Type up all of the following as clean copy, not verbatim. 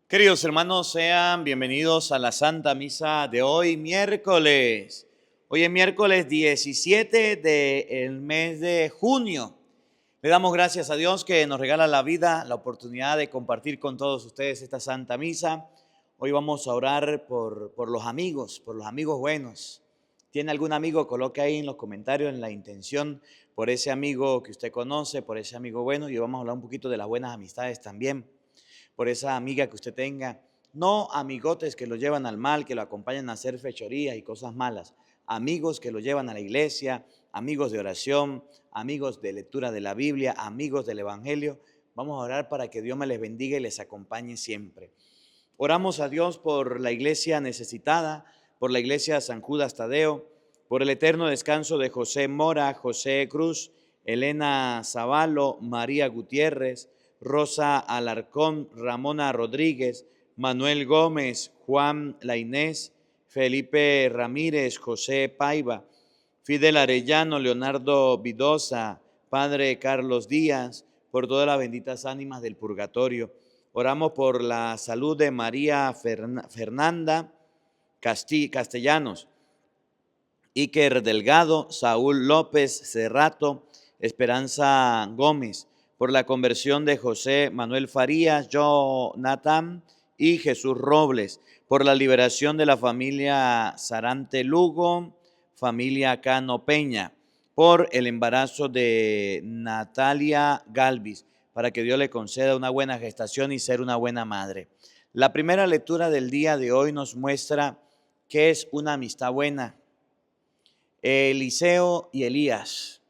Queridos hermanos, sean bienvenidos a la Santa Misa de hoy, miércoles. Hoy es miércoles 17 del mes de junio. Le damos gracias a Dios que nos regala la vida, la oportunidad de compartir con todos ustedes esta Santa Misa. Hoy vamos a orar por los amigos buenos. ¿Tiene algún amigo? Coloque ahí en los comentarios en la intención por ese amigo que usted conoce, por ese amigo bueno. Y vamos a hablar un poquito de las buenas amistades también. Por esa amiga que usted tenga, no amigotes que lo llevan al mal, que lo acompañan a hacer fechorías y cosas malas, amigos que lo llevan a la iglesia, amigos de oración, amigos de lectura de la Biblia, amigos del Evangelio. Vamos a orar para que Dios me les bendiga y les acompañe siempre. Oramos a Dios por la iglesia necesitada, por la iglesia San Judas Tadeo, por el eterno descanso de José Mora, José Cruz, Elena Zavalo, María Gutiérrez, Rosa Alarcón, Ramona Rodríguez, Manuel Gómez, Juan La Inés, Felipe Ramírez, José Paiva, Fidel Arellano, Leonardo Vidosa, Padre Carlos Díaz, por todas las benditas ánimas del purgatorio. Oramos por la salud de María Fernanda Castellanos, Iker Delgado, Saúl López Cerrato, Esperanza Gómez, por la conversión de José Manuel Farías, Jonathan y Jesús Robles, por la liberación de la familia Sarante Lugo, familia Cano Peña, por el embarazo de Natalia Galvis, para que Dios le conceda una buena gestación y ser una buena madre. La primera lectura del día de hoy nos muestra qué es una amistad buena. Eliseo y Elías.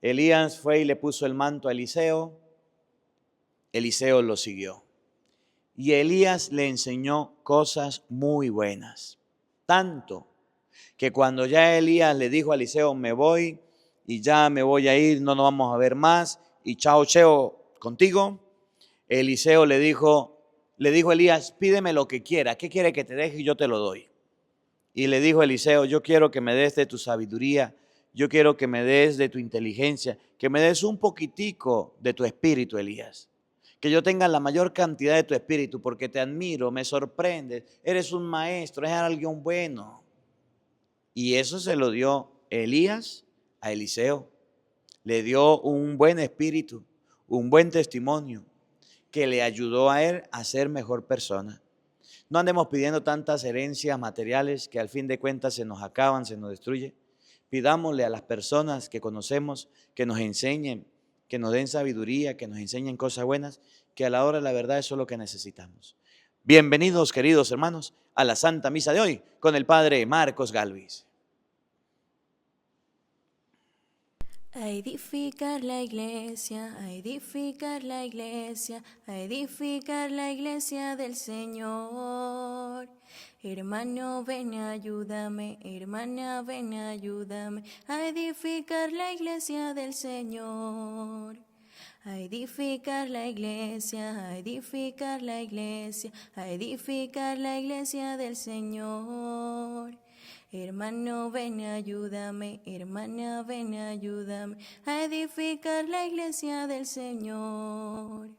Elías fue y le puso el manto a Eliseo. Eliseo lo siguió. Y Elías le enseñó cosas muy buenas. Tanto que cuando ya Elías le dijo a Eliseo, me voy y ya me voy a ir, no nos vamos a ver más y chao, cheo contigo. Eliseo le dijo a Elías, pídeme lo que quiera. ¿Qué quiere que te deje y yo te lo doy? Y le dijo Eliseo, yo quiero que me des de tu sabiduría, yo quiero que me des de tu inteligencia, que me des un poquitico de tu espíritu, Elías. Que yo tenga la mayor cantidad de tu espíritu, porque te admiro, me sorprendes, eres un maestro, eres alguien bueno. Y eso se lo dio Elías a Eliseo. Le dio un buen espíritu, un buen testimonio, que le ayudó a él a ser mejor persona. No andemos pidiendo tantas herencias materiales que al fin de cuentas se nos acaban, se nos destruyen. Pidámosle a las personas que conocemos que nos enseñen, que nos den sabiduría, que nos enseñen cosas buenas, que a la hora de la verdad eso es lo que necesitamos. Bienvenidos, queridos hermanos, a la Santa Misa de hoy con el Padre Marcos Galvis. A edificar la iglesia, a edificar la iglesia, a edificar la iglesia del Señor. Hermano, ven, ayúdame, hermana, ven, ayúdame, a edificar la iglesia del Señor. A edificar la iglesia, a edificar la iglesia, a edificar la iglesia del Señor. Hermano, ven, ayúdame, hermana, ven, ayúdame a edificar la iglesia del Señor.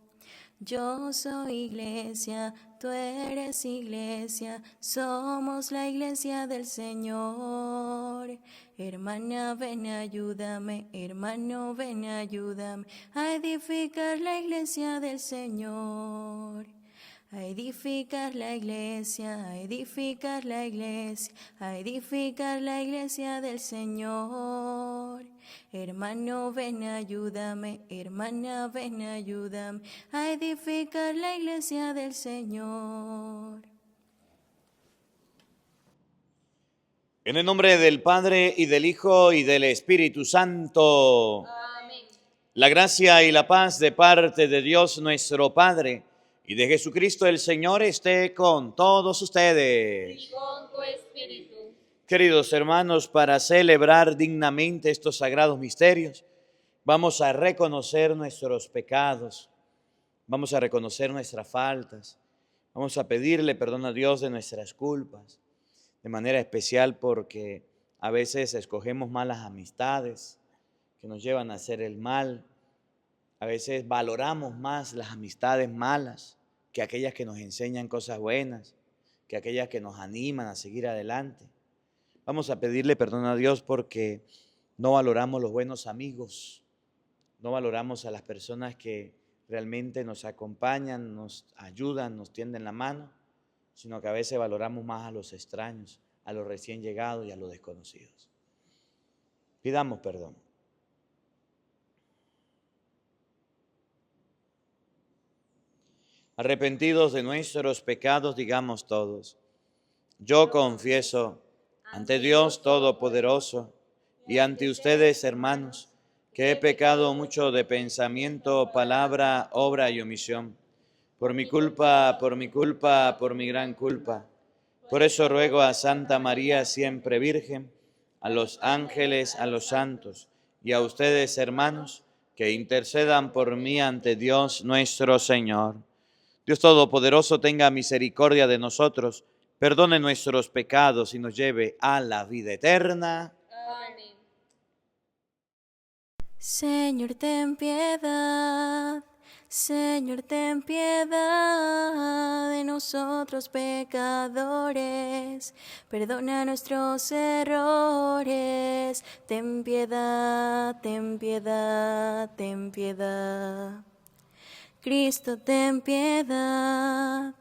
Yo soy iglesia, tú eres iglesia, somos la iglesia del Señor. Hermana, ven, ayúdame, hermano, ven, ayúdame a edificar la iglesia del Señor. A edificar la iglesia, a edificar la iglesia, a edificar la iglesia del Señor. Hermano, ven, ayúdame, hermana, ven, ayúdame a edificar la iglesia del Señor. En el nombre del Padre y del Hijo y del Espíritu Santo. Amén. La gracia y la paz de parte de Dios nuestro Padre y de Jesucristo el Señor esté con todos ustedes. Y con tu espíritu. Queridos hermanos, para celebrar dignamente estos sagrados misterios, vamos a reconocer nuestros pecados, vamos a reconocer nuestras faltas, vamos a pedirle perdón a Dios de nuestras culpas, de manera especial porque a veces escogemos malas amistades que nos llevan a hacer el mal. A veces valoramos más las amistades malas que aquellas que nos enseñan cosas buenas, que aquellas que nos animan a seguir adelante. Vamos a pedirle perdón a Dios porque no valoramos los buenos amigos, no valoramos a las personas que realmente nos acompañan, nos ayudan, nos tienden la mano, sino que a veces valoramos más a los extraños, a los recién llegados y a los desconocidos. Pidamos perdón. Arrepentidos de nuestros pecados, digamos todos: yo confieso ante Dios Todopoderoso y ante ustedes, hermanos, que he pecado mucho de pensamiento, palabra, obra y omisión. Por mi culpa, por mi gran culpa. Por eso ruego a Santa María, siempre Virgen, a los ángeles, a los santos y a ustedes, hermanos, que intercedan por mí ante Dios nuestro Señor. Dios Todopoderoso tenga misericordia de nosotros, perdone nuestros pecados y nos lleve a la vida eterna. Amén. Señor, ten piedad. Señor, ten piedad de nosotros pecadores. Perdona nuestros errores. Ten piedad, ten piedad, ten piedad. Cristo, ten piedad.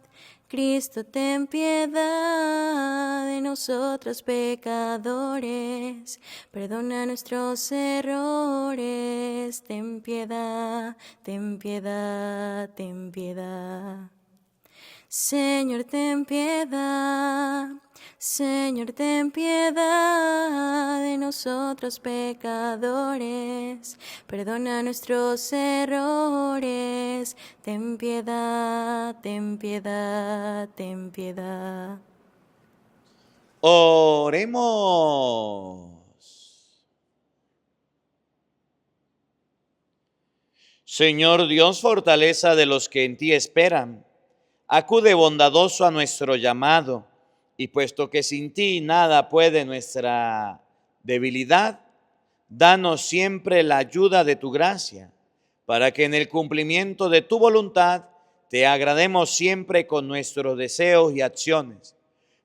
Cristo, ten piedad de nosotros pecadores. Perdona nuestros errores. Ten piedad, ten piedad, ten piedad. Señor, ten piedad. Señor, ten piedad de nosotros pecadores. Perdona nuestros errores. Ten piedad, ten piedad, ten piedad. Oremos. Señor Dios, fortaleza de los que en ti esperan, acude bondadoso a nuestro llamado, y puesto que sin ti nada puede nuestra debilidad, danos siempre la ayuda de tu gracia, para que en el cumplimiento de tu voluntad te agrademos siempre con nuestros deseos y acciones.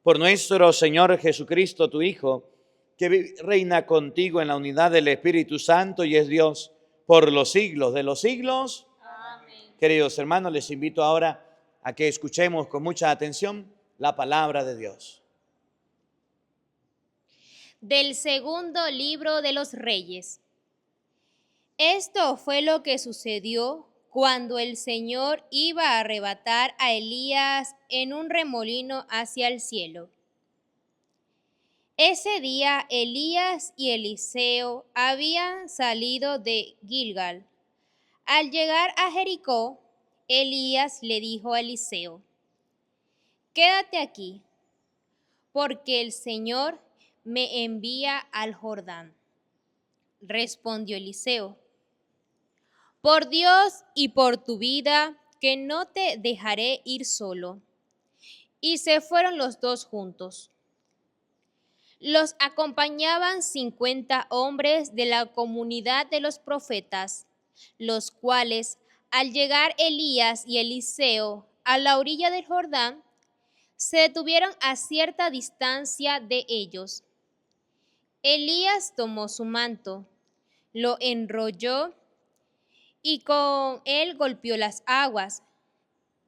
Por nuestro Señor Jesucristo, tu Hijo, que reina contigo en la unidad del Espíritu Santo y es Dios por los siglos de los siglos. Amén. Queridos hermanos, les invito ahora a que escuchemos con mucha atención la palabra de Dios. Del segundo libro de los Reyes. Esto fue lo que sucedió cuando el Señor iba a arrebatar a Elías en un remolino hacia el cielo. Ese día Elías y Eliseo habían salido de Gilgal. Al llegar a Jericó, Elías le dijo a Eliseo: quédate aquí, porque el Señor me envía al Jordán. Respondió Eliseo: por Dios y por tu vida, que no te dejaré ir solo. Y se fueron los dos juntos. Los acompañaban 50 hombres de la comunidad de los profetas, los cuales, al llegar Elías y Eliseo a la orilla del Jordán, se detuvieron a cierta distancia de ellos. Elías tomó su manto, lo enrolló y con él golpeó las aguas.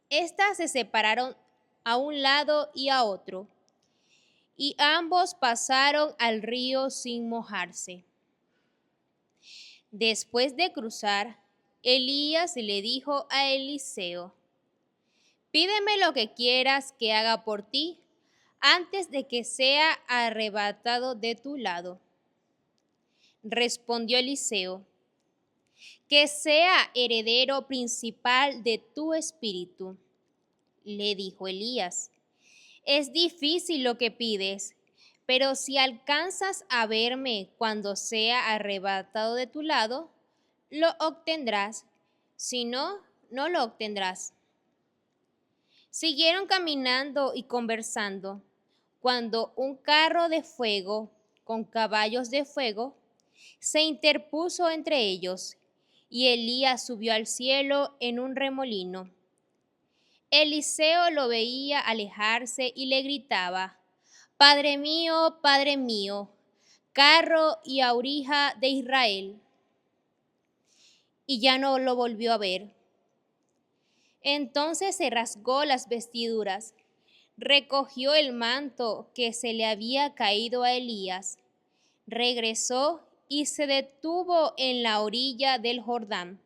Estas se separaron a un lado y a otro, y ambos pasaron al río sin mojarse. Después de cruzar, Elías le dijo a Eliseo: pídeme lo que quieras que haga por ti antes de que sea arrebatado de tu lado. Respondió Eliseo: que sea heredero principal de tu espíritu. Le dijo Elías: es difícil lo que pides, pero si alcanzas a verme cuando sea arrebatado de tu lado, lo obtendrás. Si no, no lo obtendrás. Siguieron caminando y conversando, cuando un carro de fuego con caballos de fuego se interpuso entre ellos, y Elías subió al cielo en un remolino. Eliseo lo veía alejarse y le gritaba: Padre mío, carro y aurija de Israel. Y ya no lo volvió a ver. Entonces se rasgó las vestiduras, recogió el manto que se le había caído a Elías, regresó y se detuvo en la orilla del Jordán.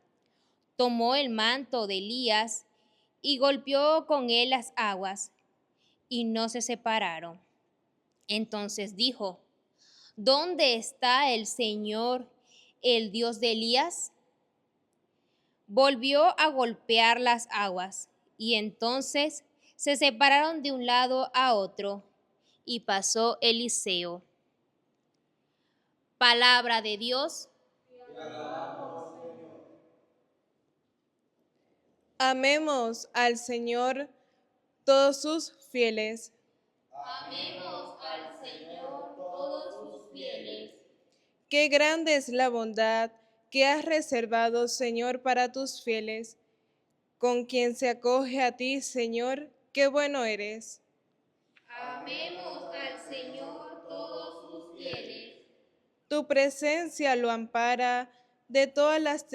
Tomó el manto de Elías y golpeó con él las aguas, y no se separaron. Entonces dijo: ¿Dónde está el Señor, el Dios de Elías? Volvió a golpear las aguas, y entonces se separaron de un lado a otro, y pasó Eliseo. Palabra de Dios. Amemos al Señor todos sus fieles. Amemos al Señor todos sus fieles. Qué grande es la bondad que has reservado, Señor, para tus fieles. Con quien se acoge a ti, Señor, qué bueno eres. Amemos al Señor todos sus fieles. Tu presencia lo ampara de todas las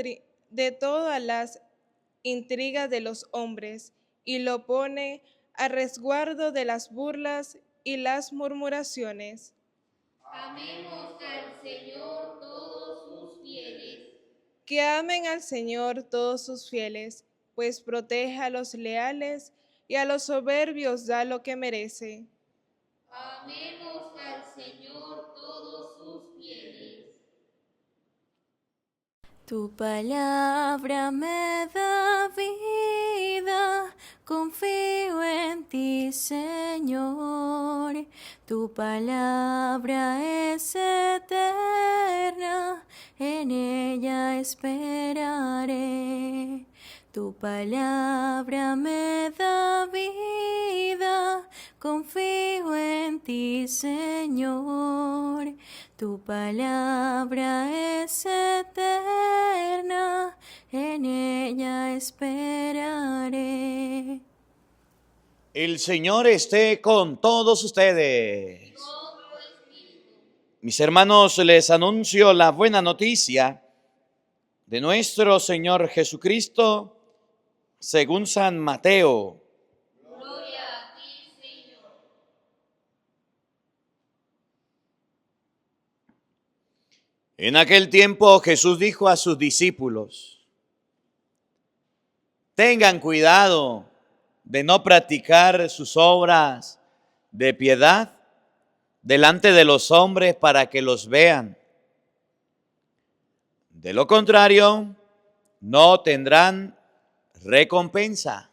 intrigas de los hombres y lo pone a resguardo de las burlas y las murmuraciones. Amemos al Señor todos sus fieles. Que amen al Señor todos sus fieles, pues protege a los leales y a los soberbios da lo que merece. Amemos al Señor todos sus fieles. Tu palabra me da vida, confío en ti, Señor. Tu palabra es eterna, en ella esperaré. Tu palabra me da vida, confío en ti, Señor. Tu palabra es eterna, en ella esperaré. El Señor esté con todos ustedes. Mis hermanos, les anuncio la buena noticia de nuestro Señor Jesucristo según San Mateo. Gloria a ti, Señor. En aquel tiempo Jesús dijo a sus discípulos: tengan cuidado de no practicar sus obras de piedad delante de los hombres para que los vean. De lo contrario, no tendrán recompensa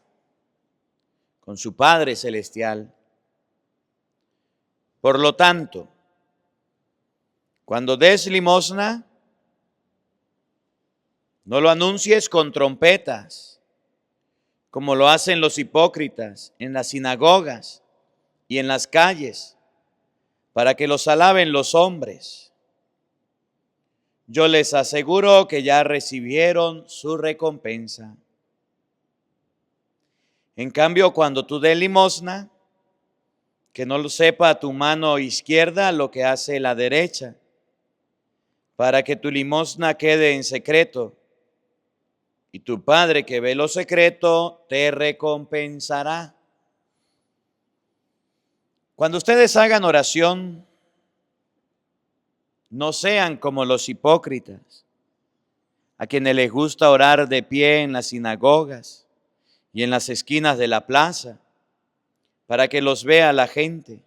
con su Padre Celestial. Por lo tanto, cuando des limosna, no lo anuncies con trompetas, como lo hacen los hipócritas en las sinagogas y en las calles, para que los alaben los hombres. Yo les aseguro que ya recibieron su recompensa. En cambio, cuando tú des limosna, que no lo sepa tu mano izquierda lo que hace la derecha, para que tu limosna quede en secreto, y tu Padre que ve lo secreto te recompensará. Cuando ustedes hagan oración, no sean como los hipócritas, a quienes les gusta orar de pie en las sinagogas y en las esquinas de la plaza, para que los vea la gente.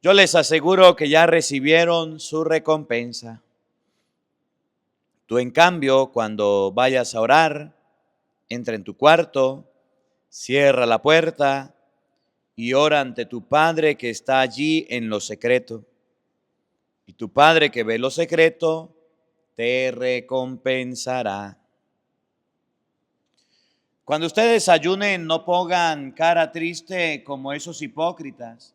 Yo les aseguro que ya recibieron su recompensa. Tú, en cambio, cuando vayas a orar, entra en tu cuarto, cierra la puerta y ora ante tu Padre que está allí en lo secreto. Y tu Padre que ve lo secreto te recompensará. Cuando ustedes ayunen, no pongan cara triste como esos hipócritas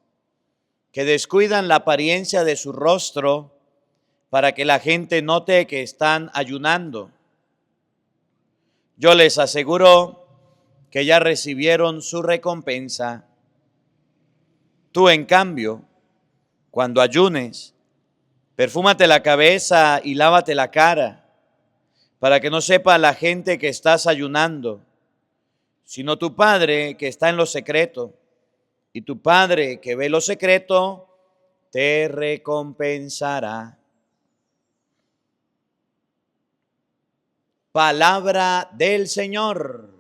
que descuidan la apariencia de su rostro para que la gente note que están ayunando. Yo les aseguro que ya recibieron su recompensa. Tú, en cambio, cuando ayunes, perfúmate la cabeza y lávate la cara, para que no sepa la gente que estás ayunando, sino tu Padre que está en lo secreto, y tu Padre que ve lo secreto te recompensará. Palabra del Señor.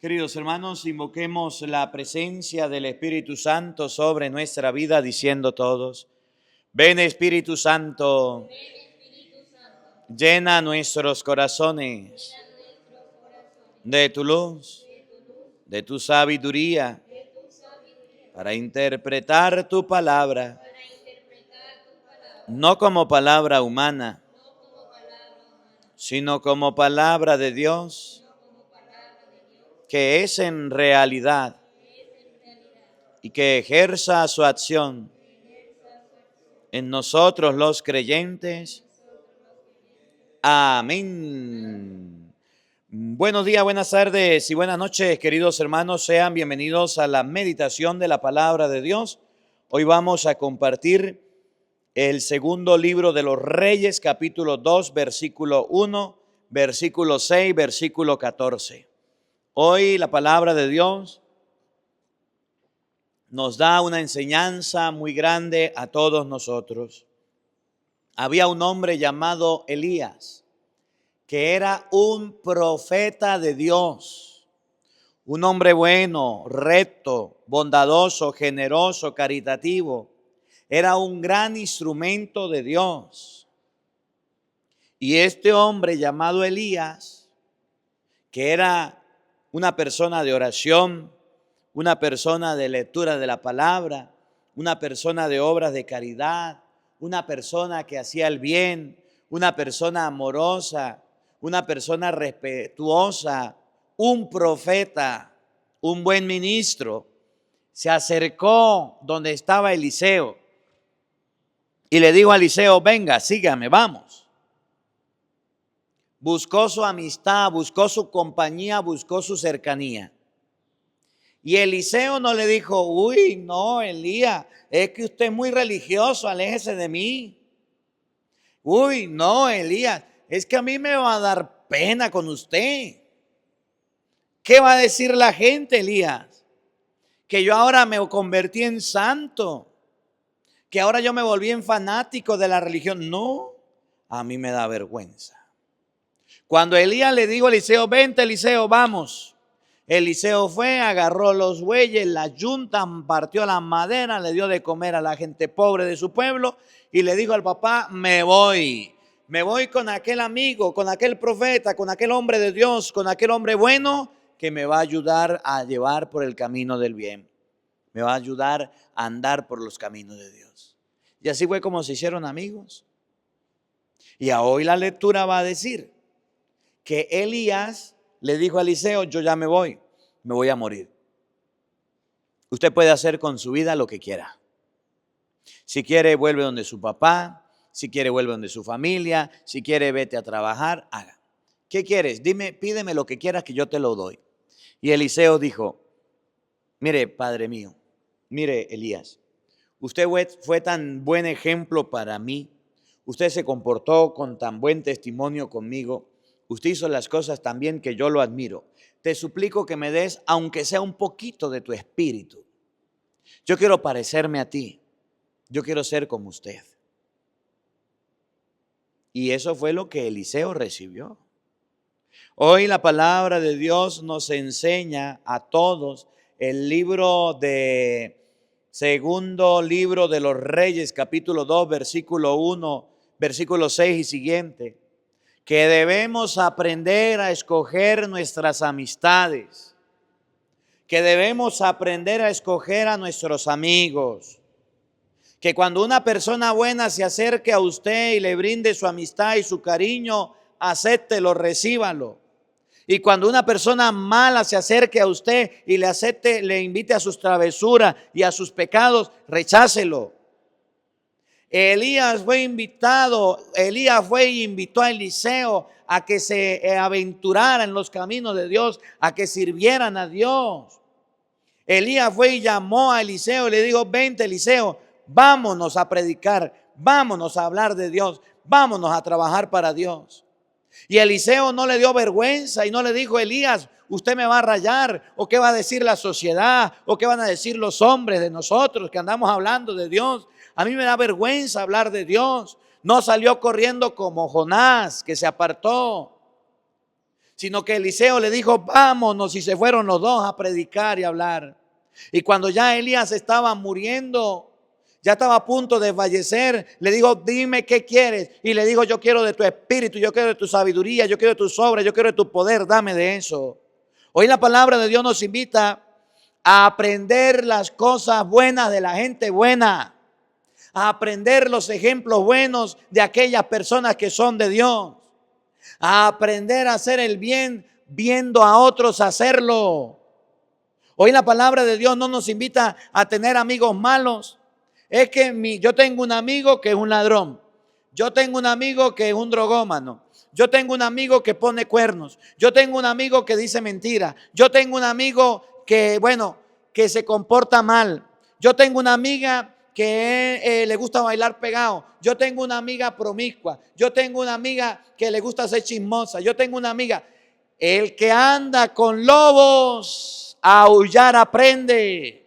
Queridos hermanos, invoquemos la presencia del Espíritu Santo sobre nuestra vida, diciendo todos: ven Espíritu Santo, llena nuestros corazones de tu luz, de tu sabiduría, para interpretar tu palabra, no como palabra humana, sino como palabra de Dios, que es en realidad y que ejerza su acción en nosotros los creyentes. Amén. Buenos días, buenas tardes y buenas noches, queridos hermanos. Sean bienvenidos a la meditación de la palabra de Dios. Hoy vamos a compartir el segundo libro de los Reyes, capítulo 2, versículo 1, versículo 6, versículo 14. Hoy la palabra de Dios nos da una enseñanza muy grande a todos nosotros. Había un hombre llamado Elías, que era un profeta de Dios, un hombre bueno, recto, bondadoso, generoso, caritativo. Era un gran instrumento de Dios. Y este hombre llamado Elías, que era una persona de oración, una persona de lectura de la palabra, una persona de obras de caridad, una persona que hacía el bien, una persona amorosa, una persona respetuosa, un profeta, un buen ministro, se acercó donde estaba Eliseo y le dijo a Eliseo: venga, sígame, vamos. Buscó su amistad, buscó su compañía, buscó su cercanía. Y Eliseo no le dijo: uy, no, Elías, es que usted es muy religioso, aléjese de mí. Uy, no, Elías, es que a mí me va a dar pena con usted. ¿Qué va a decir la gente, Elías? Que yo ahora me convertí en santo, que ahora yo me volví en fanático de la religión. No, a mí me da vergüenza. Cuando Elías le dijo a Eliseo: vente, Eliseo, vamos. Eliseo fue, agarró los bueyes, la yunta, partió la madera, le dio de comer a la gente pobre de su pueblo y le dijo al papá: me voy con aquel amigo, con aquel profeta, con aquel hombre de Dios, con aquel hombre bueno que me va a ayudar a llevar por el camino del bien. Me va a ayudar a andar por los caminos de Dios. Y así fue como se hicieron amigos. Y hoy la lectura va a decir que Elías le dijo a Eliseo: yo ya me voy a morir. Usted puede hacer con su vida lo que quiera. Si quiere, vuelve donde su papá. Si quiere, vuelve donde su familia. Si quiere, vete a trabajar, haga. ¿Qué quieres? Dime, pídeme lo que quieras que yo te lo doy. Y Eliseo dijo: mire, padre mío, mire, Elías, usted fue tan buen ejemplo para mí. Usted se comportó con tan buen testimonio conmigo. Usted hizo las cosas tan bien que yo lo admiro. Te suplico que me des, aunque sea un poquito de tu espíritu. Yo quiero parecerme a ti. Yo quiero ser como usted. Y eso fue lo que Eliseo recibió. Hoy la palabra de Dios nos enseña a todos el segundo libro de los Reyes, capítulo 2, versículo 1, versículo 6 y siguiente, que debemos aprender a escoger nuestras amistades, que debemos aprender a escoger a nuestros amigos, que cuando una persona buena se acerque a usted y le brinde su amistad y su cariño, acéptelo, recíbalo. Y cuando una persona mala se acerque a usted y le invite a sus travesuras y a sus pecados, rechácelo. Elías fue y invitó a Eliseo a que se aventurara en los caminos de Dios, a que sirvieran a Dios. Elías fue y llamó a Eliseo y le dijo: vente, Eliseo, vámonos a predicar, vámonos a hablar de Dios, vámonos a trabajar para Dios. Y Eliseo no le dio vergüenza y no le dijo: Elías, usted me va a rayar, o qué va a decir la sociedad, o qué van a decir los hombres de nosotros que andamos hablando de Dios. A mí me da vergüenza hablar de Dios. No salió corriendo como Jonás, que se apartó, sino que Eliseo le dijo: vámonos, y se fueron los dos a predicar y hablar. Y cuando ya Elías estaba muriendo, ya estaba a punto de fallecer, le dijo: dime qué quieres. Y le dijo: yo quiero de tu espíritu, yo quiero de tu sabiduría, yo quiero de tus obras, yo quiero de tu poder, dame de eso. Hoy la palabra de Dios nos invita a aprender las cosas buenas de la gente buena, a aprender los ejemplos buenos de aquellas personas que son de Dios, a aprender a hacer el bien viendo a otros hacerlo. Hoy la palabra de Dios no nos invita a tener amigos malos. Es que yo tengo un amigo que es un ladrón, yo tengo un amigo que es un drogómano, yo tengo un amigo que pone cuernos, yo tengo un amigo que dice mentira, yo tengo un amigo que, que se comporta mal, yo tengo una amiga que le gusta bailar pegado, yo tengo una amiga promiscua, yo tengo una amiga que le gusta ser chismosa, yo tengo una amiga. El que anda con lobos, a aullar aprende.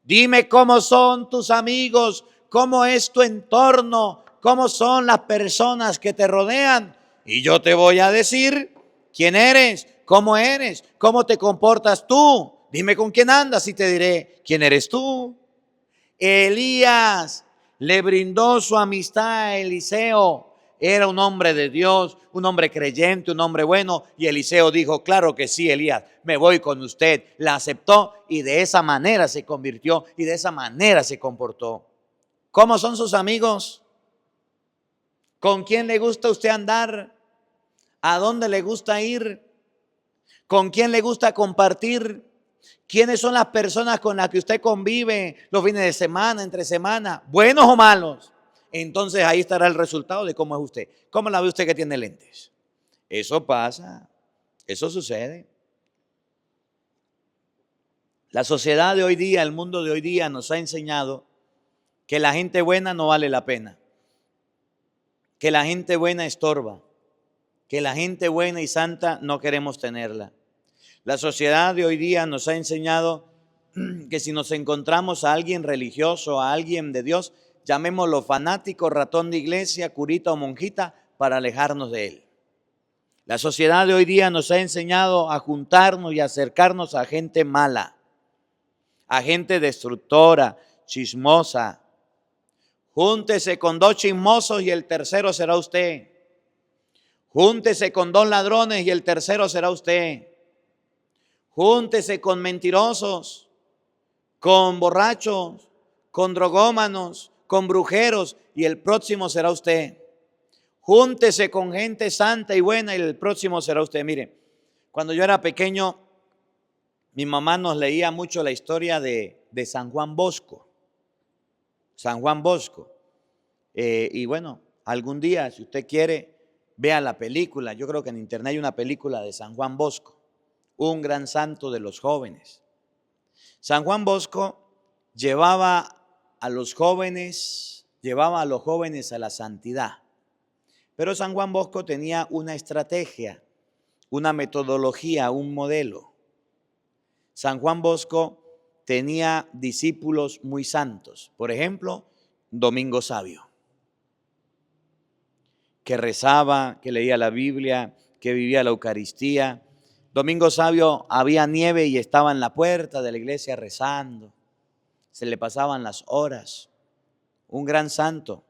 Dime cómo son tus amigos, cómo es tu entorno, cómo son las personas que te rodean. Y yo te voy a decir quién eres, cómo te comportas tú. Dime con quién andas y te diré quién eres tú. Elías le brindó su amistad a Eliseo. Era un hombre de Dios, un hombre creyente, un hombre bueno. Y Eliseo dijo: claro que sí, Elías, me voy con usted. La aceptó y de esa manera se convirtió y de esa manera se comportó. ¿Cómo son sus amigos? ¿Con quién le gusta usted andar? ¿A dónde le gusta ir? ¿Con quién le gusta compartir? ¿Quiénes son las personas con las que usted convive los fines de semana, entre semana? ¿Buenos o malos? Entonces ahí estará el resultado de cómo es usted. ¿Cómo la ve usted que tiene lentes? Eso pasa, eso sucede. La sociedad de hoy día, el mundo de hoy día nos ha enseñado que la gente buena no vale la pena, que la gente buena estorba, que la gente buena y santa no queremos tenerla. La sociedad de hoy día nos ha enseñado que si nos encontramos a alguien religioso, a alguien de Dios, llamémoslo fanático, ratón de iglesia, curita o monjita, para alejarnos de él. La sociedad de hoy día nos ha enseñado a juntarnos y acercarnos a gente mala, a gente destructora, chismosa. Júntese con 2 chismosos y el tercero será usted. Júntese con 2 ladrones y el tercero será usted. Júntese con mentirosos, con borrachos, con drogómanos, con brujeros y el próximo será usted. Júntese con gente santa y buena y el próximo será usted. Mire, cuando yo era pequeño, mi mamá nos leía mucho la historia de San Juan Bosco. San Juan Bosco. Y bueno, algún día, si usted quiere, vea la película. Yo creo que en internet hay una película de San Juan Bosco, un gran santo de los jóvenes. San Juan Bosco llevaba a los jóvenes a la santidad. Pero San Juan Bosco tenía una estrategia, una metodología, un modelo. San Juan Bosco tenía discípulos muy santos. Por ejemplo, Domingo Sabio, que rezaba, que leía la Biblia, que vivía la Eucaristía. Domingo Sabio, había nieve y estaba en la puerta de la iglesia rezando. Se le pasaban las horas. Un gran santo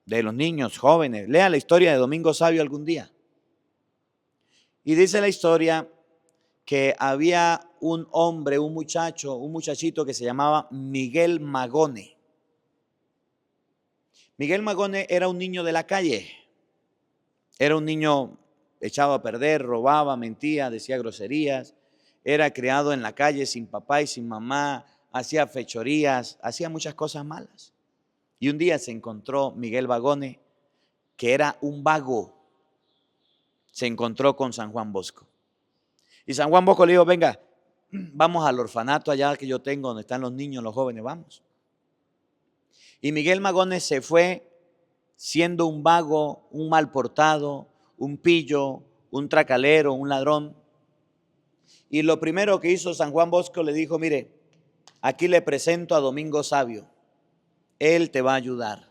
de los niños jóvenes. Lea la historia de Domingo Sabio algún día. Y dice la historia que había un hombre, un muchachito que se llamaba Miguel Magone. Miguel Magone era un niño de la calle. Era un niño echado a perder, robaba, mentía, decía groserías. Era criado en la calle sin papá y sin mamá. Hacía fechorías, hacía muchas cosas malas. Y un día se encontró Miguel Vagone, que era un vago, se encontró con San Juan Bosco. Y San Juan Bosco le dijo, venga, vamos al orfanato allá que yo tengo, donde están los niños, los jóvenes, vamos. Y Miguel Vagone se fue siendo un vago, un mal portado, un pillo, un tracalero, un ladrón. Y lo primero que hizo San Juan Bosco le dijo, mire, aquí le presento a Domingo Sabio, él te va a ayudar.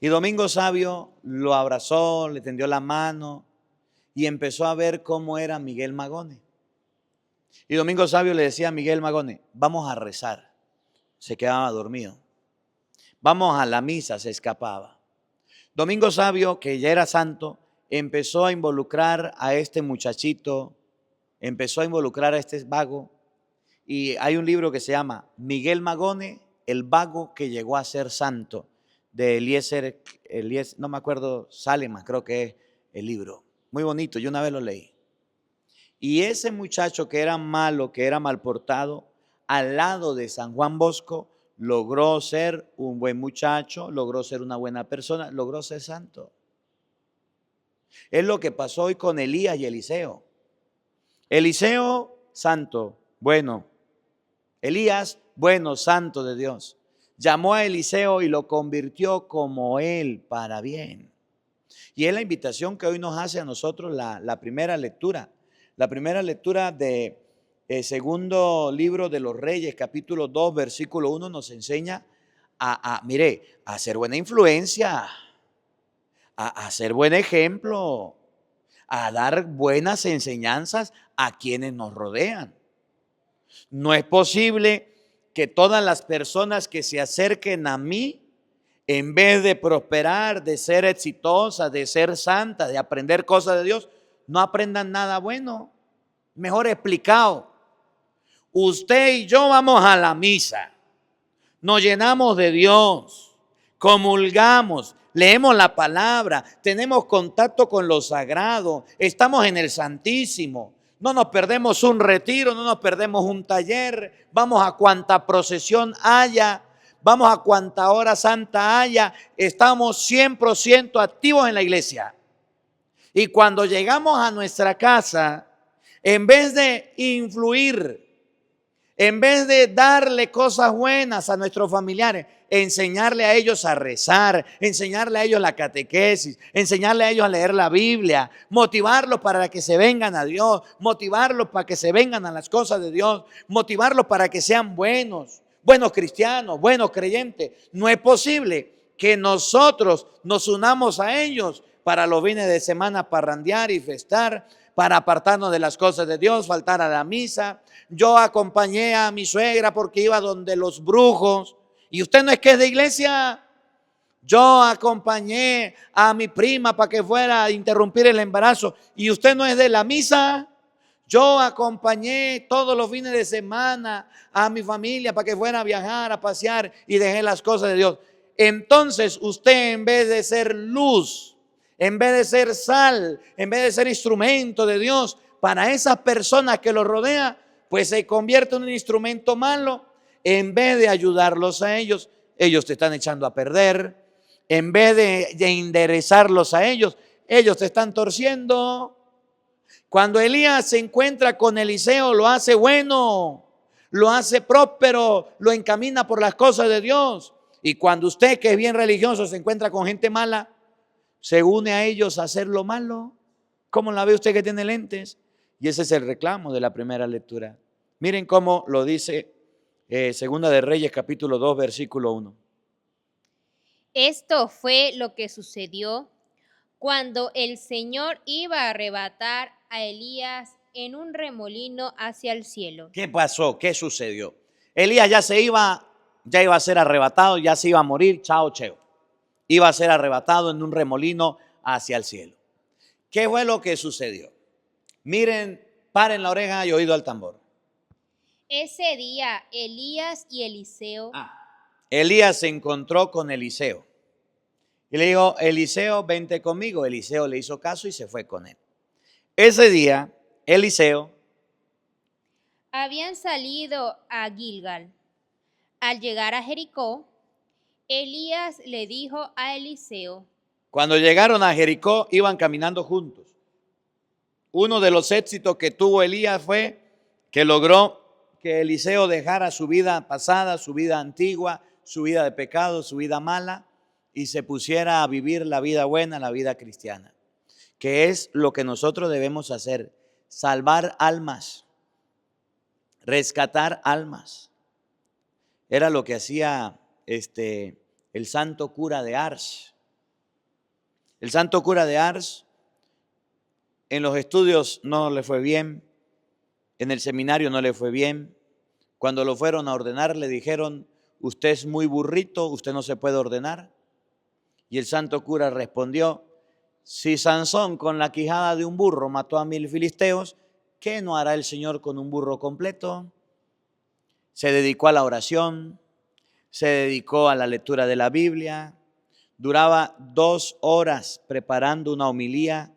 Y Domingo Sabio lo abrazó, le tendió la mano y empezó a ver cómo era Miguel Vagone. Y Domingo Sabio le decía a Miguel Vagone, vamos a rezar. Se quedaba dormido. Vamos a la misa, se escapaba. Domingo Sabio, que ya era santo, empezó a involucrar a este muchachito, empezó a involucrar a este vago. Y hay un libro que se llama Miguel Vagone, el vago que llegó a ser santo, de Eliezer, no me acuerdo, Salema, creo que es el libro. Muy bonito, yo una vez lo leí. Y ese muchacho que era malo, que era mal portado, al lado de San Juan Bosco, logró ser un buen muchacho, logró ser una buena persona, logró ser santo. Es lo que pasó hoy con Elías y Eliseo. Eliseo, santo, bueno. Elías, bueno, santo de Dios. Llamó a Eliseo y lo convirtió como él para bien. Y es la invitación que hoy nos hace a nosotros la primera lectura. La primera lectura de segundo libro de los Reyes, capítulo 2, versículo 1, nos enseña a ser buena influencia, a ser buen ejemplo, a dar buenas enseñanzas a quienes nos rodean. No es posible que todas las personas que se acerquen a mí, en vez de prosperar, de ser exitosas, de ser santas, de aprender cosas de Dios, no aprendan nada bueno. Mejor explicado. Usted y yo vamos a la misa, nos llenamos de Dios, comulgamos, leemos la palabra, tenemos contacto con lo sagrado, estamos en el Santísimo. No nos perdemos un retiro, no nos perdemos un taller, vamos a cuanta procesión haya, vamos a cuanta hora santa haya, estamos 100% activos en la iglesia. Y cuando llegamos a nuestra casa, en vez de influir, en vez de darle cosas buenas a nuestros familiares, enseñarle a ellos a rezar, enseñarle a ellos la catequesis, enseñarle a ellos a leer la Biblia, motivarlos para que se vengan a Dios, motivarlos para que se vengan a las cosas de Dios, motivarlos para que sean buenos cristianos, buenos creyentes. No es posible que nosotros nos unamos a ellos para los fines de semana parrandear y festar, para apartarnos de las cosas de Dios, faltar a la misa. Yo acompañé a mi suegra porque iba donde los brujos. Y usted no es que es de iglesia. Yo acompañé a mi prima para que fuera a interrumpir el embarazo. Y usted no es de la misa. Yo acompañé todos los fines de semana a mi familia para que fuera a viajar, a pasear y dejé las cosas de Dios. Entonces usted, en vez de ser luz, en vez de ser sal, en vez de ser instrumento de Dios para esas personas que lo rodean, pues se convierte en un instrumento malo. En vez de ayudarlos a ellos, ellos te están echando a perder. En vez de enderezarlos a ellos te están torciendo. Cuando Elías se encuentra con Eliseo, lo hace bueno, lo hace próspero, lo encamina por las cosas de Dios. Y cuando usted, que es bien religioso, se encuentra con gente mala, se une a ellos a hacer lo malo. ¿Cómo la ve usted que tiene lentes? Y ese es el reclamo de la primera lectura. Miren cómo lo dice Segunda de Reyes, capítulo 2, versículo 1. Esto fue lo que sucedió cuando el Señor iba a arrebatar a Elías en un remolino hacia el cielo. ¿Qué pasó? ¿Qué sucedió? Elías ya iba a ser arrebatado, ya se iba a morir, chao, cheo. Iba a ser arrebatado en un remolino hacia el cielo. ¿Qué fue lo que sucedió? Miren, paren la oreja y oído al tambor. Ese día Elías y Eliseo. Elías se encontró con Eliseo. Y le dijo, Eliseo, vente conmigo. Eliseo le hizo caso y se fue con él. Ese día, Eliseo habían salido a Gilgal. Al llegar a Jericó, Elías le dijo a Eliseo: Cuando llegaron a Jericó, iban caminando juntos. Uno de los éxitos que tuvo Elías fue que logró que Eliseo dejara su vida pasada, su vida antigua, su vida de pecado, su vida mala, y se pusiera a vivir la vida buena, la vida cristiana, que es lo que nosotros debemos hacer: salvar almas, rescatar almas. Era lo que hacía el santo cura de Ars. El santo cura de Ars en los estudios no le fue bien, en el seminario no le fue bien. Cuando lo fueron a ordenar le dijeron: usted es muy burrito, usted no se puede ordenar. Y el santo cura respondió: si Sansón con la quijada de un burro mató a 1000 filisteos, ¿qué no hará el Señor con un burro completo? Se dedicó a la oración, se dedicó a la lectura de la Biblia, duraba 2 horas preparando una homilía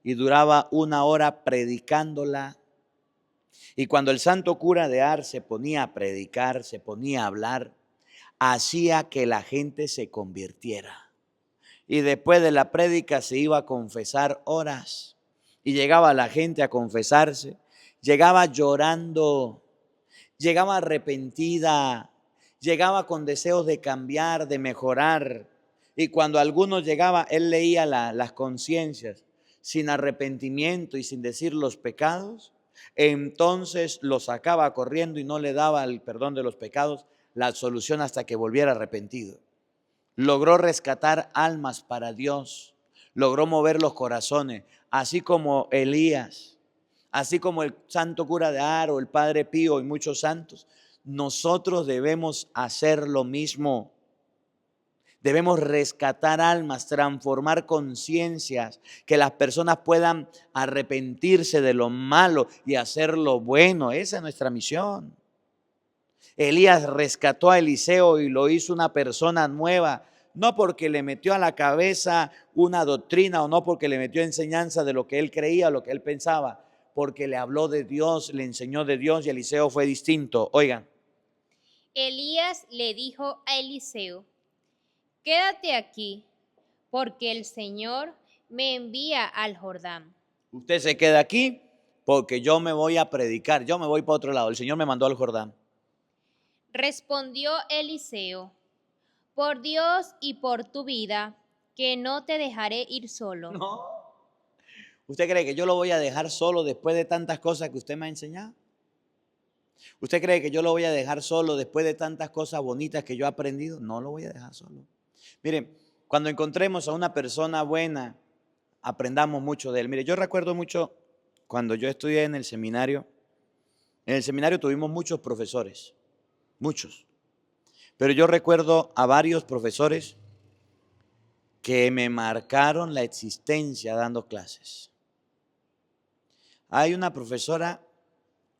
y duraba 1 hora predicándola. Y cuando el santo cura de Ars se ponía a predicar, se ponía a hablar, hacía que la gente se convirtiera. Y después de la prédica se iba a confesar horas. Y llegaba la gente a confesarse, llegaba llorando, llegaba arrepentida, llegaba con deseos de cambiar, de mejorar. Y cuando algunos llegaba, él leía las conciencias sin arrepentimiento y sin decir los pecados. Entonces lo sacaba corriendo y no le daba el perdón de los pecados, la solución, hasta que volviera arrepentido. Logró rescatar almas para Dios, logró mover los corazones, así como Elías, así como el santo cura de Aro, el Padre Pío y muchos santos. Nosotros debemos hacer lo mismo. Debemos rescatar almas, transformar conciencias, que las personas puedan arrepentirse de lo malo y hacer lo bueno. Esa es nuestra misión. Elías rescató a Eliseo y lo hizo una persona nueva, no porque le metió a la cabeza una doctrina o no porque le metió enseñanza de lo que él creía, lo que él pensaba, porque le habló de Dios, le enseñó de Dios, y Eliseo fue distinto. Oigan. Elías le dijo a Eliseo: quédate aquí, porque el Señor me envía al Jordán. Usted se queda aquí porque yo me voy a predicar, yo me voy para otro lado, el Señor me mandó al Jordán. Respondió Eliseo: por Dios y por tu vida, que no te dejaré ir solo. No. ¿Usted cree que yo lo voy a dejar solo después de tantas cosas que usted me ha enseñado? ¿Usted cree que yo lo voy a dejar solo después de tantas cosas bonitas que yo he aprendido? No lo voy a dejar solo. Miren, cuando encontremos a una persona buena, aprendamos mucho de él. Mire, yo recuerdo mucho cuando yo estudié en el seminario. En el seminario tuvimos muchos profesores, muchos. Pero yo recuerdo a varios profesores que me marcaron la existencia dando clases. Hay una profesora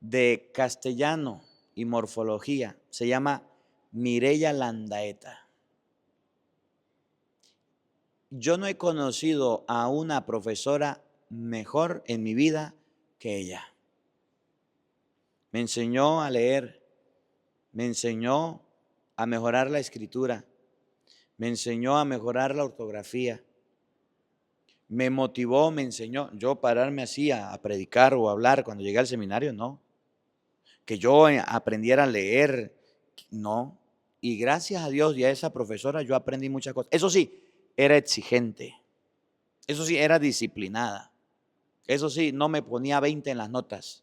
de castellano y morfología, se llama Mireya Landaeta. Yo no he conocido a una profesora mejor en mi vida que ella. Me enseñó a leer, me enseñó a mejorar la escritura, me enseñó a mejorar la ortografía, me motivó, me enseñó. Yo pararme así a predicar o a hablar cuando llegué al seminario, no. Que yo aprendiera a leer, no. Y gracias a Dios y a esa profesora yo aprendí muchas cosas. Eso sí, era exigente. Eso sí, era disciplinada. Eso sí, no me ponía 20 en las notas.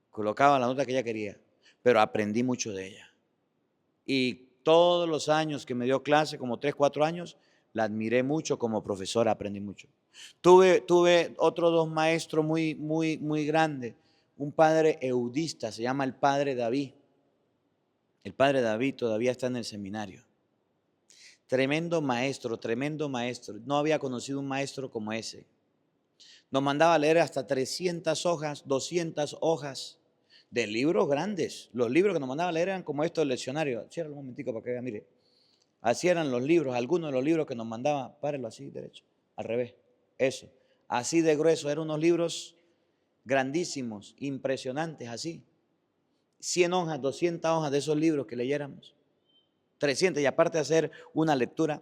Colocaba la nota que ella quería, pero aprendí mucho de ella. Y todos los años que me dio clase, como 3, 4 años, la admiré mucho como profesora, aprendí mucho. Tuve otros 2 maestros muy grandes. Un padre eudista, se llama el padre David. El padre David todavía está en el seminario. Tremendo maestro, tremendo maestro. No había conocido un maestro como ese. Nos mandaba a leer hasta 300 hojas, 200 hojas de libros grandes. Los libros que nos mandaba a leer eran como estos del leccionario. Cierra un momentico para que vean, mire. Así eran los libros, algunos de los libros que nos mandaba. Párelo así, derecho, al revés. Eso, así de grueso. Eran unos libros grandísimos, impresionantes, así. 100 hojas, 200 hojas de esos libros que leyéramos. 300 y aparte de hacer una lectura.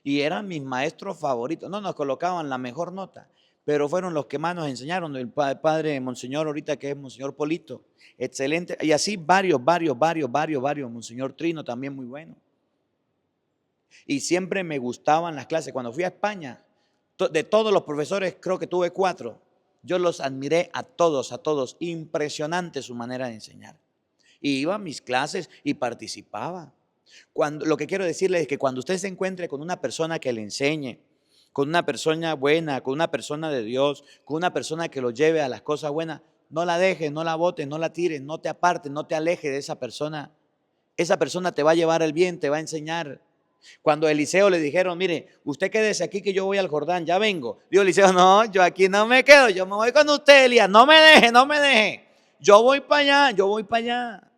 Y eran mis maestros favoritos. No nos colocaban la mejor nota, pero fueron los que más nos enseñaron. El padre Monseñor ahorita, que es Monseñor Polito, excelente. Y así varios, Monseñor Trino también muy bueno. Y siempre me gustaban las clases. Cuando fui a España, de todos los profesores creo que tuve 4. Yo los admiré a todos. Impresionante su manera de enseñar. Y iba a mis clases y participaba. Lo que quiero decirles es que cuando usted se encuentre con una persona que le enseñe, con una persona buena, con una persona de Dios, con una persona que lo lleve a las cosas buenas, no la dejes, no la botes, no la tires, no te apartes, no te alejes de esa persona. Esa persona te va a llevar al bien, te va a enseñar. Cuando a Eliseo le dijeron, mire, usted quédese aquí que yo voy al Jordán, ya vengo. Dijo Eliseo, no, yo aquí no me quedo, yo me voy con usted, Elías, no me deje. Yo voy para allá.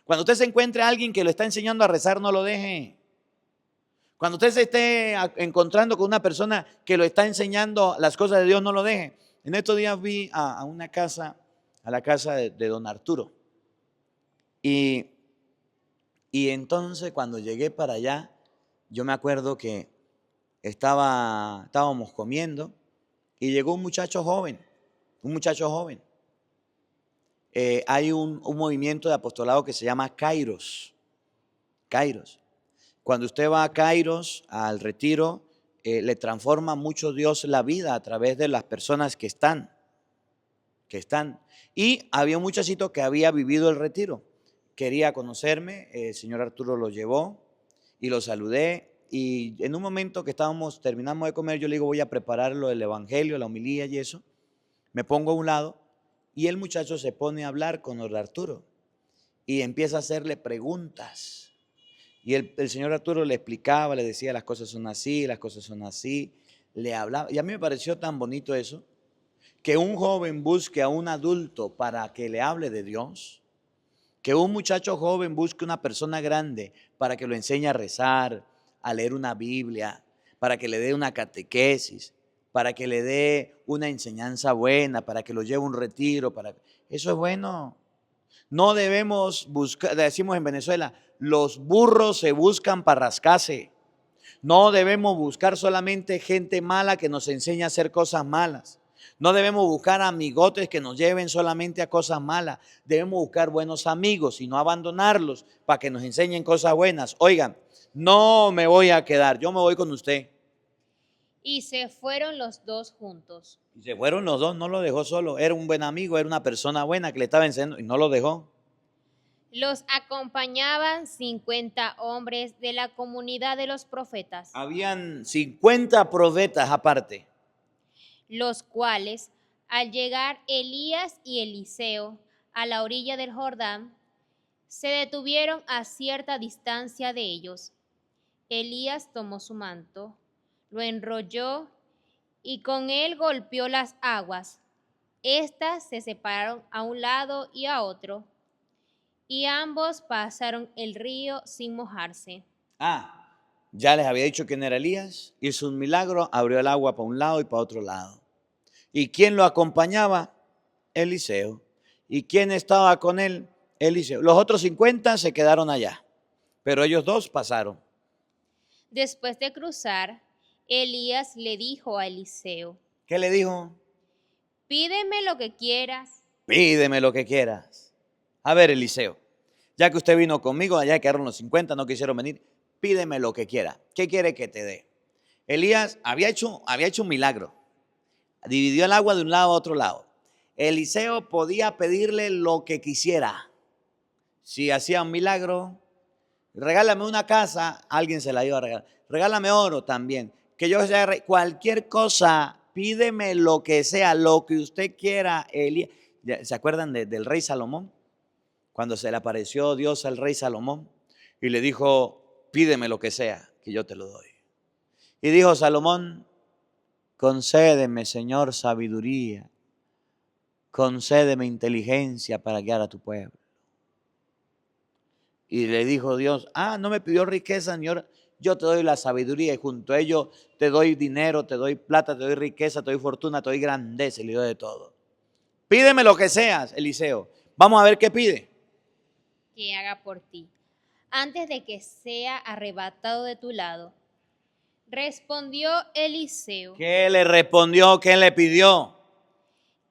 Cuando usted se encuentre a alguien que lo está enseñando a rezar, no lo deje. Cuando usted se esté encontrando con una persona que lo está enseñando las cosas de Dios, no lo deje. En estos días vi a una casa, a la casa de don Arturo. Y entonces cuando llegué para allá, yo me acuerdo que estábamos comiendo y llegó un muchacho joven. Hay un movimiento de apostolado que se llama Kairos. Cuando usted va a Kairos, al retiro, le transforma mucho Dios la vida a través de las personas que están. Y había un muchachito que había vivido el retiro. Quería conocerme, el señor Arturo lo llevó y lo saludé. Y en un momento que terminamos de comer, yo le digo, voy a preparar lo del evangelio, la homilía y eso. Me pongo a un lado y el muchacho se pone a hablar con don Arturo y empieza a hacerle preguntas. Y el señor Arturo le explicaba, le decía, las cosas son así, le hablaba. Y a mí me pareció tan bonito eso, que un joven busque a un adulto para que le hable de Dios, que un muchacho joven busque una persona grande para que lo enseñe a rezar, a leer una Biblia, para que le dé una catequesis, para que le dé una enseñanza buena, para que lo lleve a un retiro. Eso es bueno. No debemos buscar, decimos en Venezuela, los burros se buscan para rascarse. No debemos buscar solamente gente mala que nos enseñe a hacer cosas malas. No debemos buscar amigotes que nos lleven solamente a cosas malas. Debemos buscar buenos amigos y no abandonarlos para que nos enseñen cosas buenas. Oigan, no me voy a quedar, yo me voy con usted. Y se fueron los dos juntos. Y se fueron los dos, no lo dejó solo. Era un buen amigo, era una persona buena que le estaba enseñando y no lo dejó. Los acompañaban 50 hombres de la comunidad de los profetas. Habían 50 profetas aparte. Los cuales, al llegar Elías y Eliseo a la orilla del Jordán, se detuvieron a cierta distancia de ellos. Elías tomó su manto, lo enrolló y con él golpeó las aguas. Estas se separaron a un lado y a otro, y ambos pasaron el río sin mojarse. Ya les había dicho quién era Elías, hizo un milagro, abrió el agua para un lado y para otro lado. ¿Y quién lo acompañaba? Eliseo. ¿Y quién estaba con él? Eliseo. Los otros 50 se quedaron allá, pero ellos dos pasaron. Después de cruzar, Elías le dijo a Eliseo. ¿Qué le dijo? Pídeme lo que quieras. Pídeme lo que quieras. A ver, Eliseo, ya que usted vino conmigo, allá quedaron los 50, no quisieron venir, pídeme lo que quiera. ¿Qué quiere que te dé? Elías había hecho un milagro. Dividió el agua de un lado a otro lado. Eliseo podía pedirle lo que quisiera. Si hacía un milagro, regálame una casa, alguien se la iba a regalar. Regálame oro también. Que yo sea rey, cualquier cosa, pídeme lo que sea, lo que usted quiera. ¿Se acuerdan del rey Salomón? Cuando se le apareció Dios al rey Salomón y le dijo, pídeme lo que sea, que yo te lo doy. Y dijo Salomón, concédeme, Señor, sabiduría, concédeme inteligencia para guiar a tu pueblo. Y le dijo Dios, no me pidió riqueza, Señor, yo te doy la sabiduría y junto a ello te doy dinero, te doy plata, te doy riqueza, te doy fortuna, te doy grandeza y le doy de todo. Pídeme lo que seas, Eliseo. Vamos a ver qué pide. Que haga por ti. antes de que sea arrebatado de tu lado. Respondió Eliseo, ¿Qué le respondió? ¿Qué le pidió?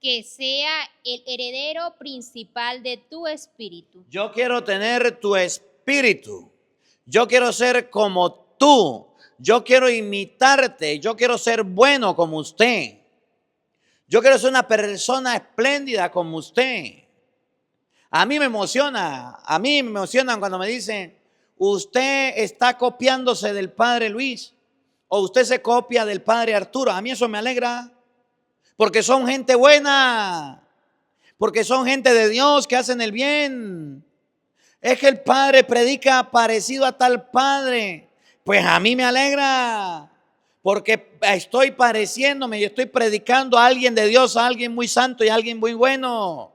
que sea el heredero principal de tu espíritu. Yo quiero tener tu espíritu. Yo quiero ser como tú. Yo quiero imitarte. Yo quiero ser bueno como usted. Yo quiero ser una persona espléndida como usted. A mí me emociona cuando me dicen, usted está copiándose del padre Luis o usted se copia del padre Arturo. A mí eso me alegra porque son gente buena, porque son gente de Dios que hacen el bien. Es que el padre predica parecido a tal padre. Pues a mí me alegra porque estoy pareciéndome y estoy predicando a alguien de Dios, a alguien muy santo y a alguien muy bueno.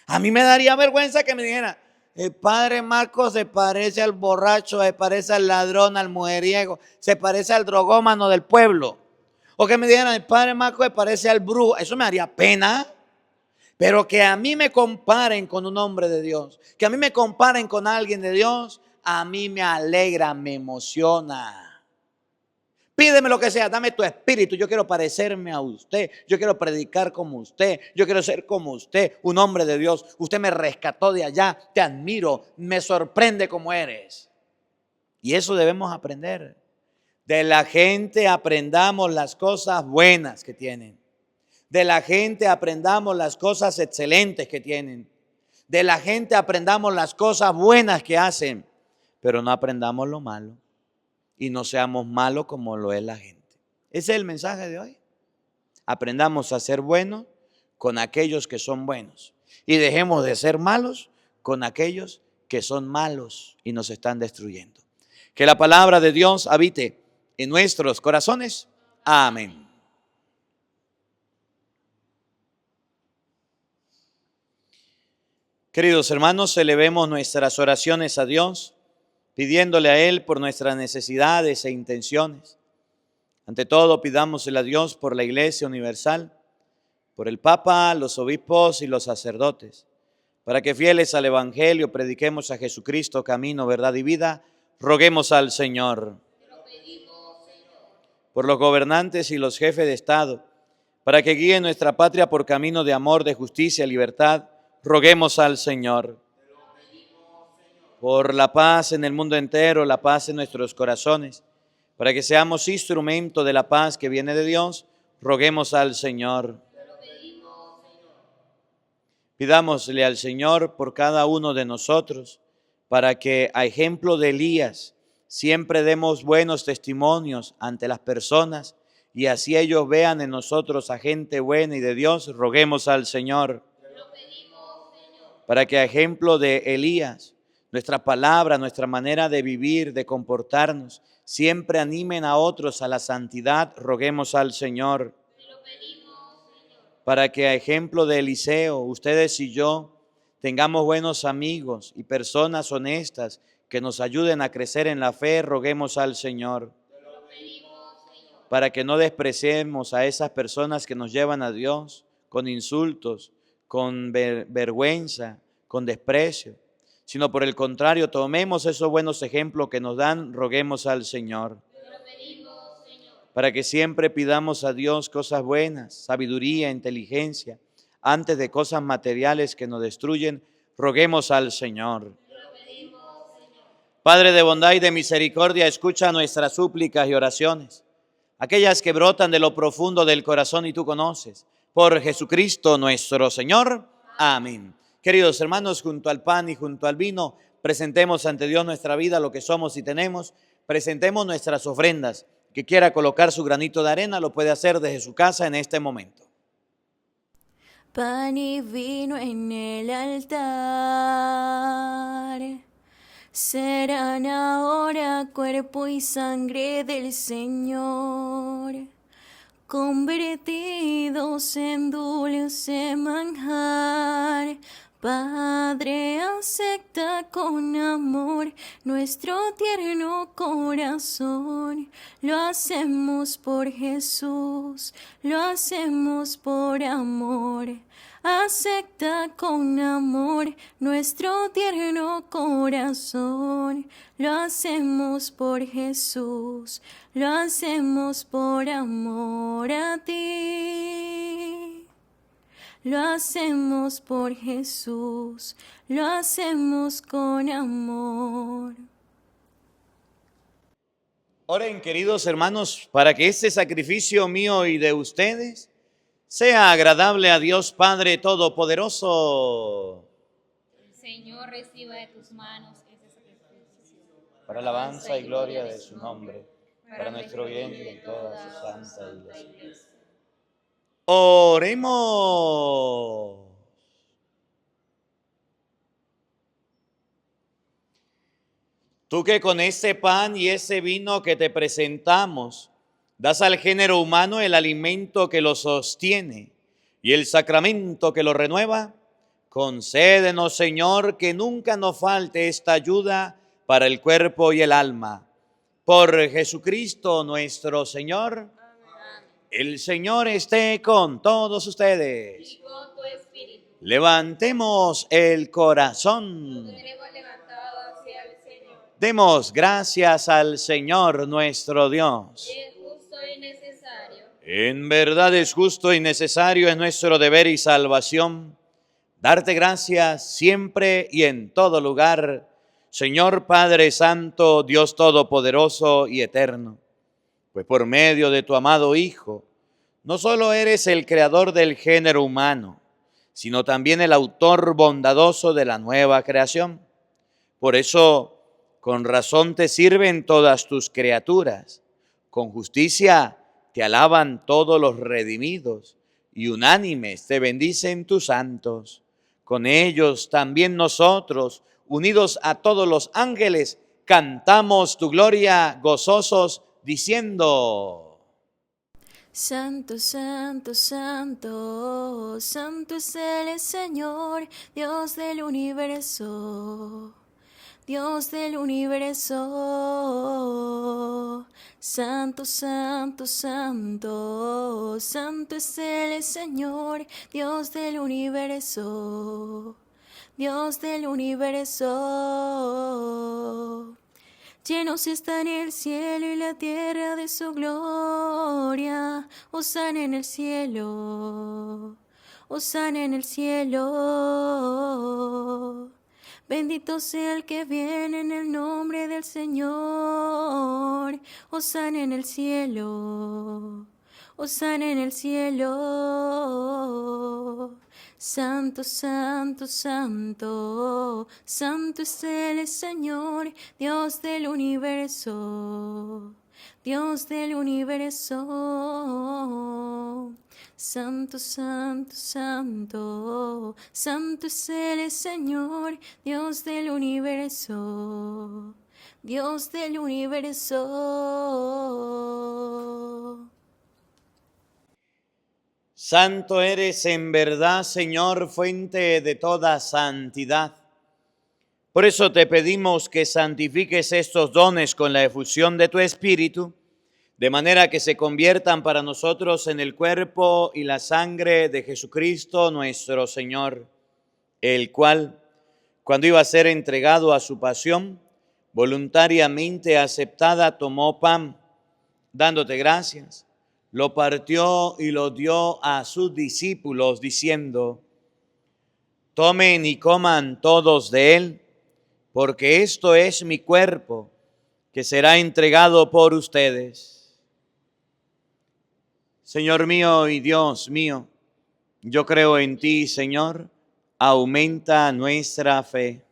A mí me daría vergüenza que me dijera, el padre Marcos se parece al borracho, se parece al ladrón, al mujeriego, se parece al drogómano del pueblo. O que me dijeran, el padre Marcos se parece al brujo. Eso me haría pena. Pero que a mí me comparen con un hombre de Dios, que a mí me comparen con alguien de Dios, a mí me alegra, me emociona. Pídeme lo que sea, dame tu espíritu. Yo quiero parecerme a usted. Yo quiero predicar como usted. Yo quiero ser como usted, un hombre de Dios. Usted me rescató de allá. Te admiro. Me sorprende como eres. Y eso debemos aprender. De la gente aprendamos las cosas buenas que tienen. De la gente aprendamos las cosas excelentes que tienen. De la gente aprendamos las cosas buenas que hacen. Pero no aprendamos lo malo. Y no seamos malos como lo es la gente. Ese es el mensaje de hoy. Aprendamos a ser buenos con aquellos que son buenos. Y dejemos de ser malos con aquellos que son malos y nos están destruyendo. Que la palabra de Dios habite en nuestros corazones. Amén. Queridos hermanos, elevemos nuestras oraciones a Dios, pidiéndole a Él por nuestras necesidades e intenciones. Ante todo, pidámosle a Dios por la Iglesia Universal, por el Papa, los obispos y los sacerdotes, para que fieles al Evangelio prediquemos a Jesucristo, camino, verdad y vida. Roguemos al Señor. Por los gobernantes y los jefes de Estado, para que guíen nuestra patria por camino de amor, de justicia y libertad. Roguemos al Señor. Por la paz en el mundo entero, la paz en nuestros corazones, para que seamos instrumento de la paz que viene de Dios, roguemos al Señor. Pidámosle al Señor por cada uno de nosotros, para que a ejemplo de Elías, siempre demos buenos testimonios ante las personas y así ellos vean en nosotros a gente buena y de Dios, roguemos al Señor. Para que a ejemplo de Elías, nuestra palabra, nuestra manera de vivir, de comportarnos, siempre animen a otros a la santidad, roguemos al Señor. Para que a ejemplo de Eliseo, ustedes y yo, tengamos buenos amigos y personas honestas que nos ayuden a crecer en la fe, roguemos al Señor. Para que no despreciemos a esas personas que nos llevan a Dios con insultos, con vergüenza, con desprecio, sino por el contrario, tomemos esos buenos ejemplos que nos dan, roguemos al Señor. Para que siempre pidamos a Dios cosas buenas, sabiduría, inteligencia, antes de cosas materiales que nos destruyen, roguemos al Señor. Padre de bondad y de misericordia, escucha nuestras súplicas y oraciones, aquellas que brotan de lo profundo del corazón y tú conoces. Por Jesucristo nuestro Señor. Amén. Queridos hermanos, junto al pan y junto al vino, presentemos ante Dios nuestra vida, lo que somos y tenemos. Presentemos nuestras ofrendas. Que quiera colocar su granito de arena, lo puede hacer desde su casa en este momento. Pan y vino en el altar serán ahora cuerpo y sangre del Señor, convertidos en dulce manjar. Padre, acepta con amor nuestro tierno corazón. Lo hacemos por Jesús, lo hacemos por amor. acepta con amor nuestro tierno corazón. Lo hacemos por Jesús, lo hacemos por amor a ti. Lo hacemos por Jesús, lo hacemos con amor. Oren, queridos hermanos, para que este sacrificio mío y de ustedes sea agradable a Dios Padre Todopoderoso. El Señor reciba de tus manos ese sacrificio. Para alabanza y gloria de su nombre, para nuestro bien y de toda su santa iglesia. Oremos. Tú que con ese pan y ese vino que te presentamos, das al género humano el alimento que lo sostiene y el sacramento que lo renueva, concédenos, Señor, que nunca nos falte esta ayuda para el cuerpo y el alma. Por Jesucristo nuestro Señor. Amén. El Señor esté con todos ustedes. Y con tu espíritu. Levantemos el corazón. Demos gracias al Señor nuestro Dios. Es justo y necesario. En verdad es justo y necesario, es nuestro deber y salvación, darte gracias siempre y en todo lugar, Señor Padre Santo, Dios Todopoderoso y Eterno, pues por medio de tu amado Hijo, no solo eres el creador del género humano, sino también el autor bondadoso de la nueva creación. Por eso, con razón te sirven todas tus criaturas, con justicia te alaban todos los redimidos, y unánimes te bendicen tus santos. Con ellos también nosotros, unidos a todos los ángeles, cantamos tu gloria gozosos, diciendo: Santo, santo, santo, santo es el Señor, Dios del universo. Dios del universo, santo, santo, santo, santo es el Señor, Dios del universo, Dios del universo. Llenos están el cielo y la tierra de su gloria, hosana en el cielo, hosana en el cielo. Bendito sea el que viene en el nombre del Señor. Hosana en el cielo. Hosana en el cielo. Santo, santo, santo. Santo es el Señor, Dios del universo. Dios del universo. Santo, santo, santo, santo es el Señor, Dios del universo, Dios del universo. Santo eres en verdad, Señor, fuente de toda santidad. Por eso te pedimos que santifiques estos dones con la efusión de tu Espíritu, de manera que se conviertan para nosotros en el cuerpo y la sangre de Jesucristo nuestro Señor, el cual, cuando iba a ser entregado a su pasión, voluntariamente aceptada, tomó pan, dándote gracias, lo partió y lo dio a sus discípulos, diciendo: tomen y coman todos de él, porque esto es mi cuerpo, que será entregado por ustedes. Señor mío y Dios mío, yo creo en ti, Señor, aumenta nuestra fe.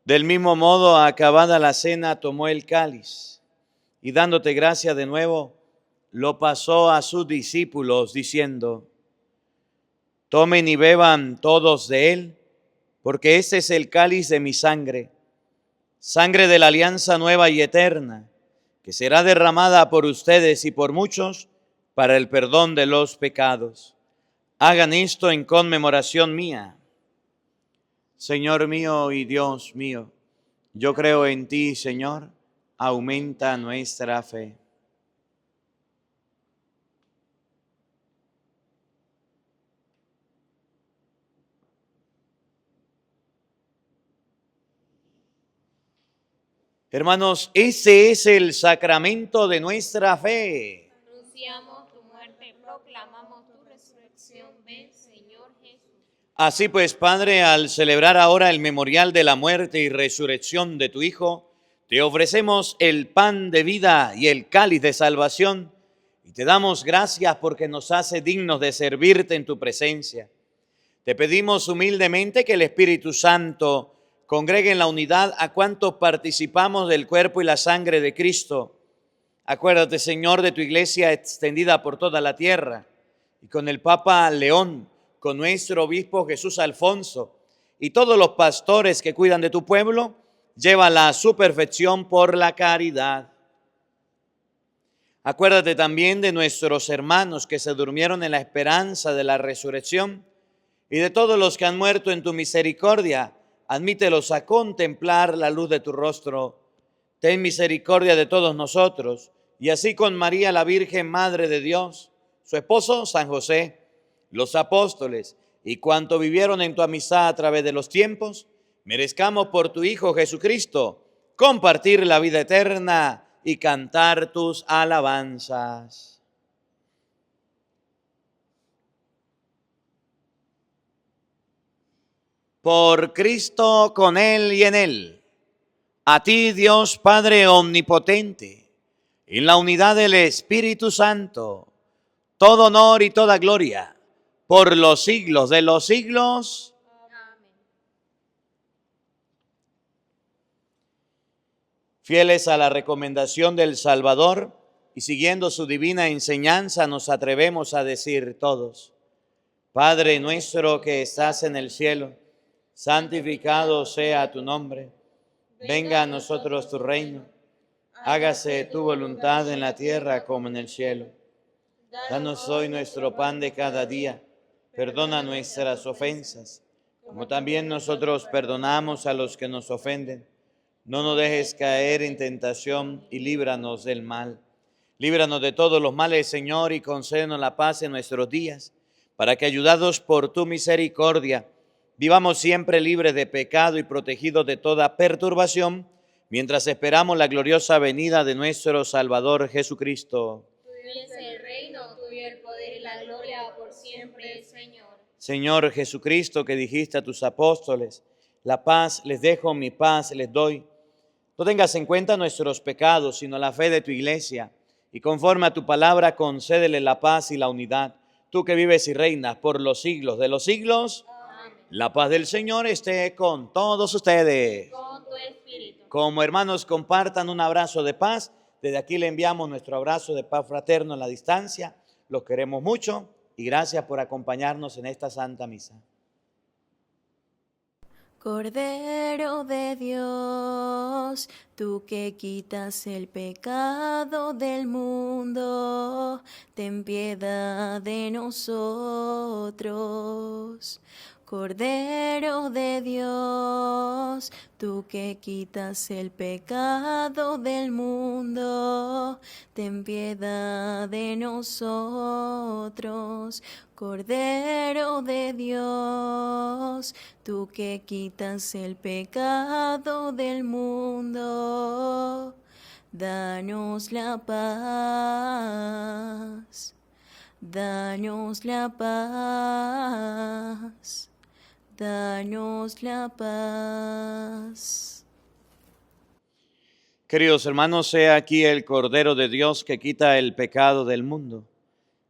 Del mismo modo, acabada la cena, tomó el cáliz y dándote gracia de nuevo, lo pasó a sus discípulos, diciendo: tomen y beban todos de él, porque este es el cáliz de mi sangre, sangre de la alianza nueva y eterna, que será derramada por ustedes y por muchos para el perdón de los pecados. Hagan esto en conmemoración mía. Señor mío y Dios mío, yo creo en ti, Señor, aumenta nuestra fe. Hermanos, ese es el sacramento de nuestra fe. Anunciamos tu muerte, proclamamos tu resurrección. Ven, Señor Jesús. Así pues, Padre, al celebrar ahora el memorial de la muerte y resurrección de tu Hijo, te ofrecemos el pan de vida y el cáliz de salvación, y te damos gracias porque nos hace dignos de servirte en tu presencia. Te pedimos humildemente que el Espíritu Santo congregue en la unidad a cuantos participamos del cuerpo y la sangre de Cristo. Acuérdate, Señor, de tu iglesia extendida por toda la tierra, y con el Papa León, con nuestro obispo Jesús Alfonso, y todos los pastores que cuidan de tu pueblo, llévala a su perfección por la caridad. Acuérdate también de nuestros hermanos que se durmieron en la esperanza de la resurrección, y de todos los que han muerto en tu misericordia, admítelos a contemplar la luz de tu rostro. Ten misericordia de todos nosotros, y así con María la Virgen, Madre de Dios, su esposo San José, los apóstoles y cuanto vivieron en tu amistad a través de los tiempos, merezcamos por tu Hijo Jesucristo compartir la vida eterna y cantar tus alabanzas. Por Cristo, con Él y en Él, a ti, Dios Padre omnipotente, en la unidad del Espíritu Santo, todo honor y toda gloria, por los siglos de los siglos. Amén. Fieles a la recomendación del Salvador y siguiendo su divina enseñanza, nos atrevemos a decir todos: Padre nuestro que estás en el cielo, santificado sea tu nombre. Venga a nosotros tu reino. Hágase tu voluntad en la tierra como en el cielo. Danos hoy nuestro pan de cada día. Perdona nuestras ofensas, como también nosotros perdonamos a los que nos ofenden. No nos dejes caer en tentación y líbranos del mal. Líbranos de todos los males, Señor, y concédenos la paz en nuestros días, para que, ayudados por tu misericordia, vivamos siempre libres de pecado y protegidos de toda perturbación, mientras esperamos la gloriosa venida de nuestro Salvador Jesucristo. Tuyo es el reino, tuyo el poder y la gloria por siempre, Señor. Señor Jesucristo, que dijiste a tus apóstoles: la paz les dejo, mi paz les doy. No tengas en cuenta nuestros pecados, sino la fe de tu iglesia, y conforme a tu palabra concédele la paz y la unidad. Tú que vives y reinas por los siglos de los siglos. Amén. La paz del Señor esté con todos ustedes. Con tu espíritu. Como hermanos, compartan un abrazo de paz. Desde aquí le enviamos nuestro abrazo de paz fraterno en la distancia. Los queremos mucho y gracias por acompañarnos en esta Santa Misa. Cordero de Dios, tú que quitas el pecado del mundo, ten piedad de nosotros. Cordero de Dios, tú que quitas el pecado del mundo, ten piedad de nosotros. Cordero de Dios, tú que quitas el pecado del mundo, danos la paz, danos la paz, danos la paz. Queridos hermanos, sea aquí el Cordero de Dios que quita el pecado del mundo.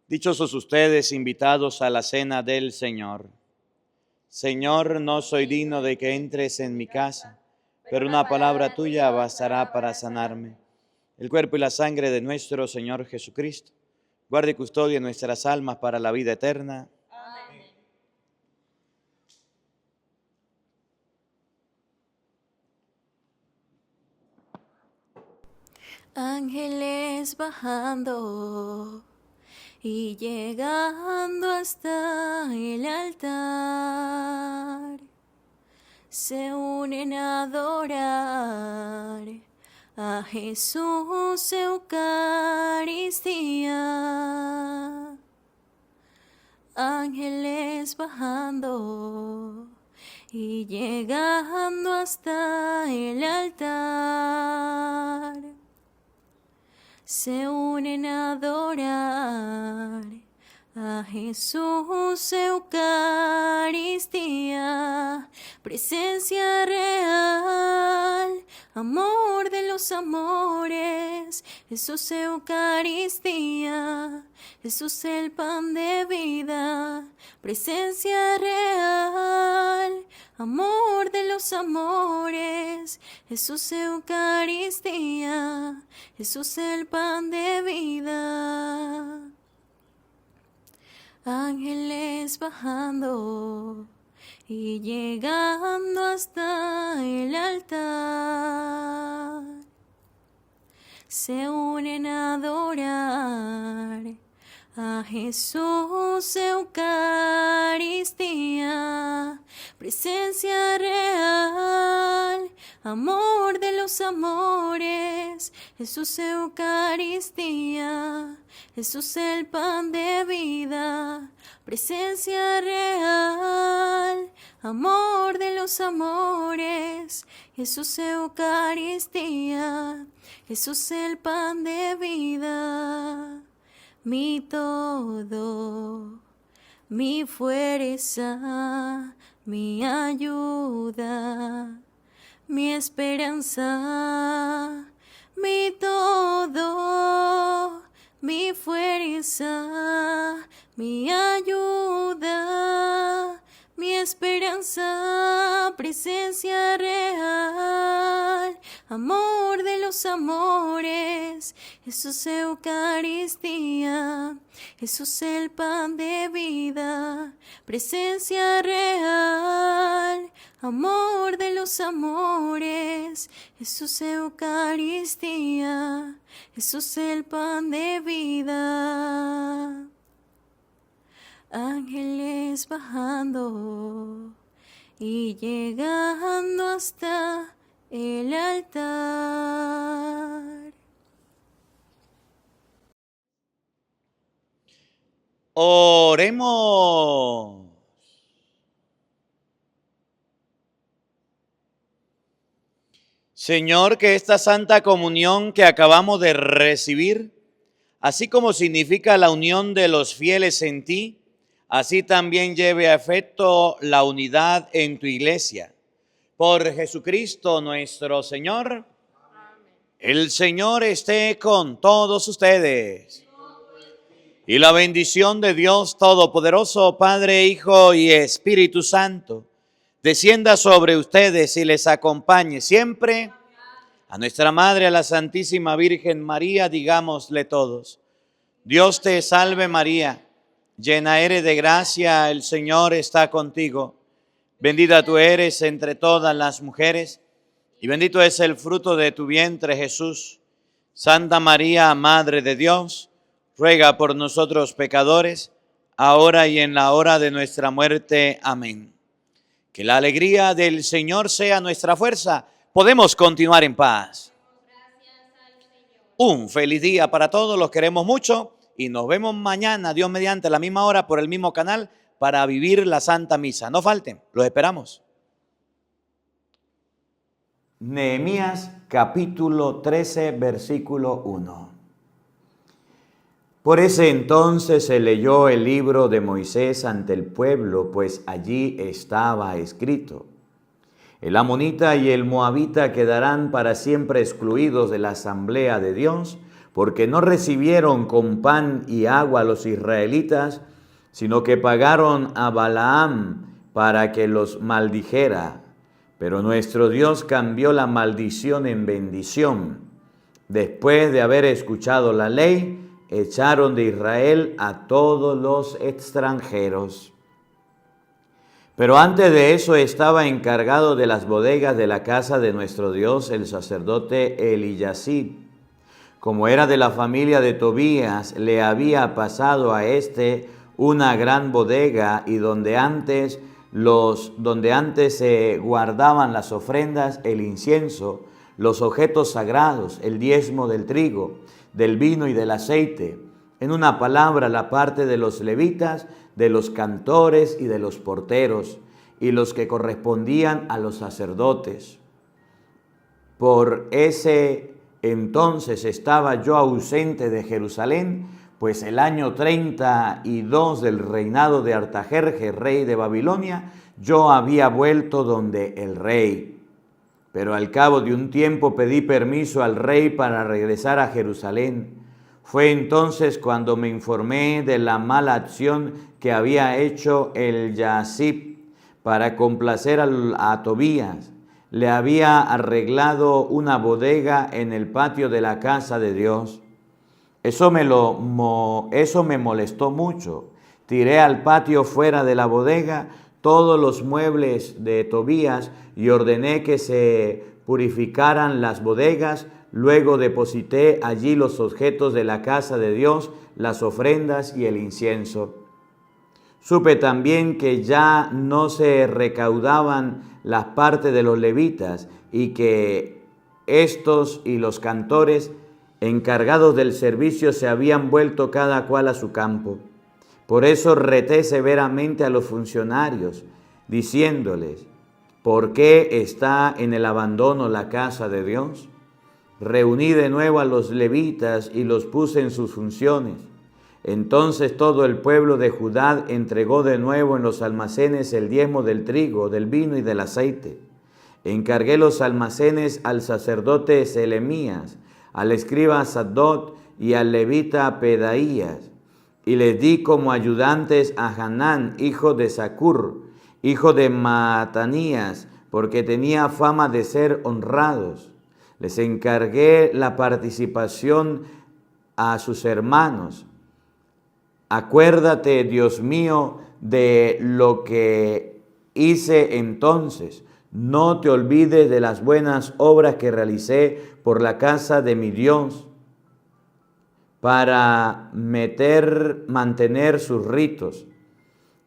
Dichosos ustedes, invitados a la cena del Señor. Señor, no soy digno de que entres en mi casa, pero una palabra tuya bastará para sanarme. El cuerpo y la sangre de nuestro Señor Jesucristo guarde y custodie nuestras almas para la vida eterna. Amén. Ángeles bajando y llegando hasta el altar, se unen a adorar a Jesús Eucaristía. Ángeles bajando y llegando hasta el altar, se unen a adorar a Jesús Eucaristía. Presencia real, amor de los amores, Jesús Eucaristía. Jesús el pan de vida, presencia real, amor de los amores, Jesús Eucaristía, Jesús el pan de vida. Ángeles bajando y llegando hasta el altar, se unen a adorar a Jesús Eucaristía. Presencia real, amor de los amores, Jesús Eucaristía, Jesús el pan de vida. Presencia real, amor de los amores, Jesús Eucaristía, Jesús el pan de vida. Mi todo, mi fuerza, mi ayuda, mi esperanza, mi todo, mi fuerza, mi ayuda, mi esperanza, presencia real, amor de los amores, Jesús Eucaristía, Jesús el pan de vida, presencia real, amor de los amores, Jesús Eucaristía, Jesús el pan de vida. Ángeles bajando y llegando hasta el altar. Oremos. Señor, que esta Santa Comunión que acabamos de recibir, así como significa la unión de los fieles en ti, así también lleve a efecto la unidad en tu iglesia. Por Jesucristo nuestro Señor. Amén. El Señor esté con todos ustedes. Y la bendición de Dios Todopoderoso, Padre, Hijo y Espíritu Santo, descienda sobre ustedes y les acompañe siempre. A nuestra Madre, a la Santísima Virgen María, digámosle todos: Dios te salve María, llena eres de gracia, el Señor está contigo. Bendita tú eres entre todas las mujeres, y bendito es el fruto de tu vientre, Jesús. Santa María, Madre de Dios, ruega por nosotros pecadores, ahora y en la hora de nuestra muerte. Amén. Que la alegría del Señor sea nuestra fuerza. Podemos continuar en paz. Un feliz día para todos, los queremos mucho y nos vemos mañana, Dios mediante, a la misma hora por el mismo canal para vivir la Santa Misa. No falten, los esperamos. Nehemías capítulo 13, versículo 1. Por ese entonces se leyó el libro de Moisés ante el pueblo, pues allí estaba escrito: el amonita y el moabita quedarán para siempre excluidos de la asamblea de Dios, porque no recibieron con pan y agua a los israelitas, sino que pagaron a Balaam para que los maldijera. Pero nuestro Dios cambió la maldición en bendición. Después de haber escuchado la ley, echaron de Israel a todos los extranjeros. Pero antes de eso estaba encargado de las bodegas de la casa de nuestro Dios el sacerdote Eliyasib. Como era de la familia de Tobías, le había pasado a este una gran bodega, y donde antes donde antes se guardaban las ofrendas, el incienso, los objetos sagrados, el diezmo del trigo, del vino y del aceite. En una palabra, la parte de los levitas, de los cantores y de los porteros, y los que correspondían a los sacerdotes. Por ese entonces estaba yo ausente de Jerusalén, pues el año 32 del reinado de Artajerjes, rey de Babilonia, yo había vuelto donde el rey. Pero al cabo de un tiempo pedí permiso al rey para regresar a Jerusalén. Fue entonces cuando me informé de la mala acción que había hecho el Yazib para complacer a Tobías. Le había arreglado una bodega en el patio de la casa de Dios. Eso me molestó mucho. Tiré al patio fuera de la bodega todos los muebles de Tobías y ordené que se purificaran las bodegas. Luego deposité allí los objetos de la casa de Dios, las ofrendas y el incienso. Supe también que ya no se recaudaban las partes de los levitas y que estos y los cantores encargados del servicio se habían vuelto cada cual a su campo. Por eso reté severamente a los funcionarios, diciéndoles: ¿por qué está en el abandono la casa de Dios? Reuní de nuevo a los levitas y los puse en sus funciones. Entonces todo el pueblo de Judá entregó de nuevo en los almacenes el diezmo del trigo, del vino y del aceite. Encargué los almacenes al sacerdote Selemías, al escriba Sadot y al levita Pedaías, y les di como ayudantes a Hanán, hijo de Zacur, hijo de Matanías, porque tenía fama de ser honrados. Les encargué la participación a sus hermanos. Acuérdate, Dios mío, de lo que hice entonces. No te olvides de las buenas obras que realicé por la casa de mi Dios para mantener sus ritos.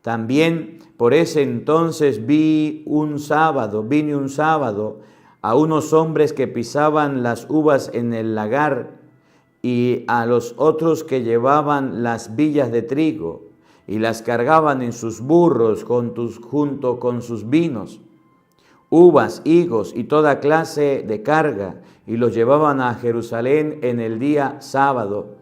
También por ese entonces vine un sábado a unos hombres que pisaban las uvas en el lagar y a los otros que llevaban las villas de trigo y las cargaban en sus burros junto con sus vinos, uvas, higos y toda clase de carga, y los llevaban a Jerusalén en el día sábado.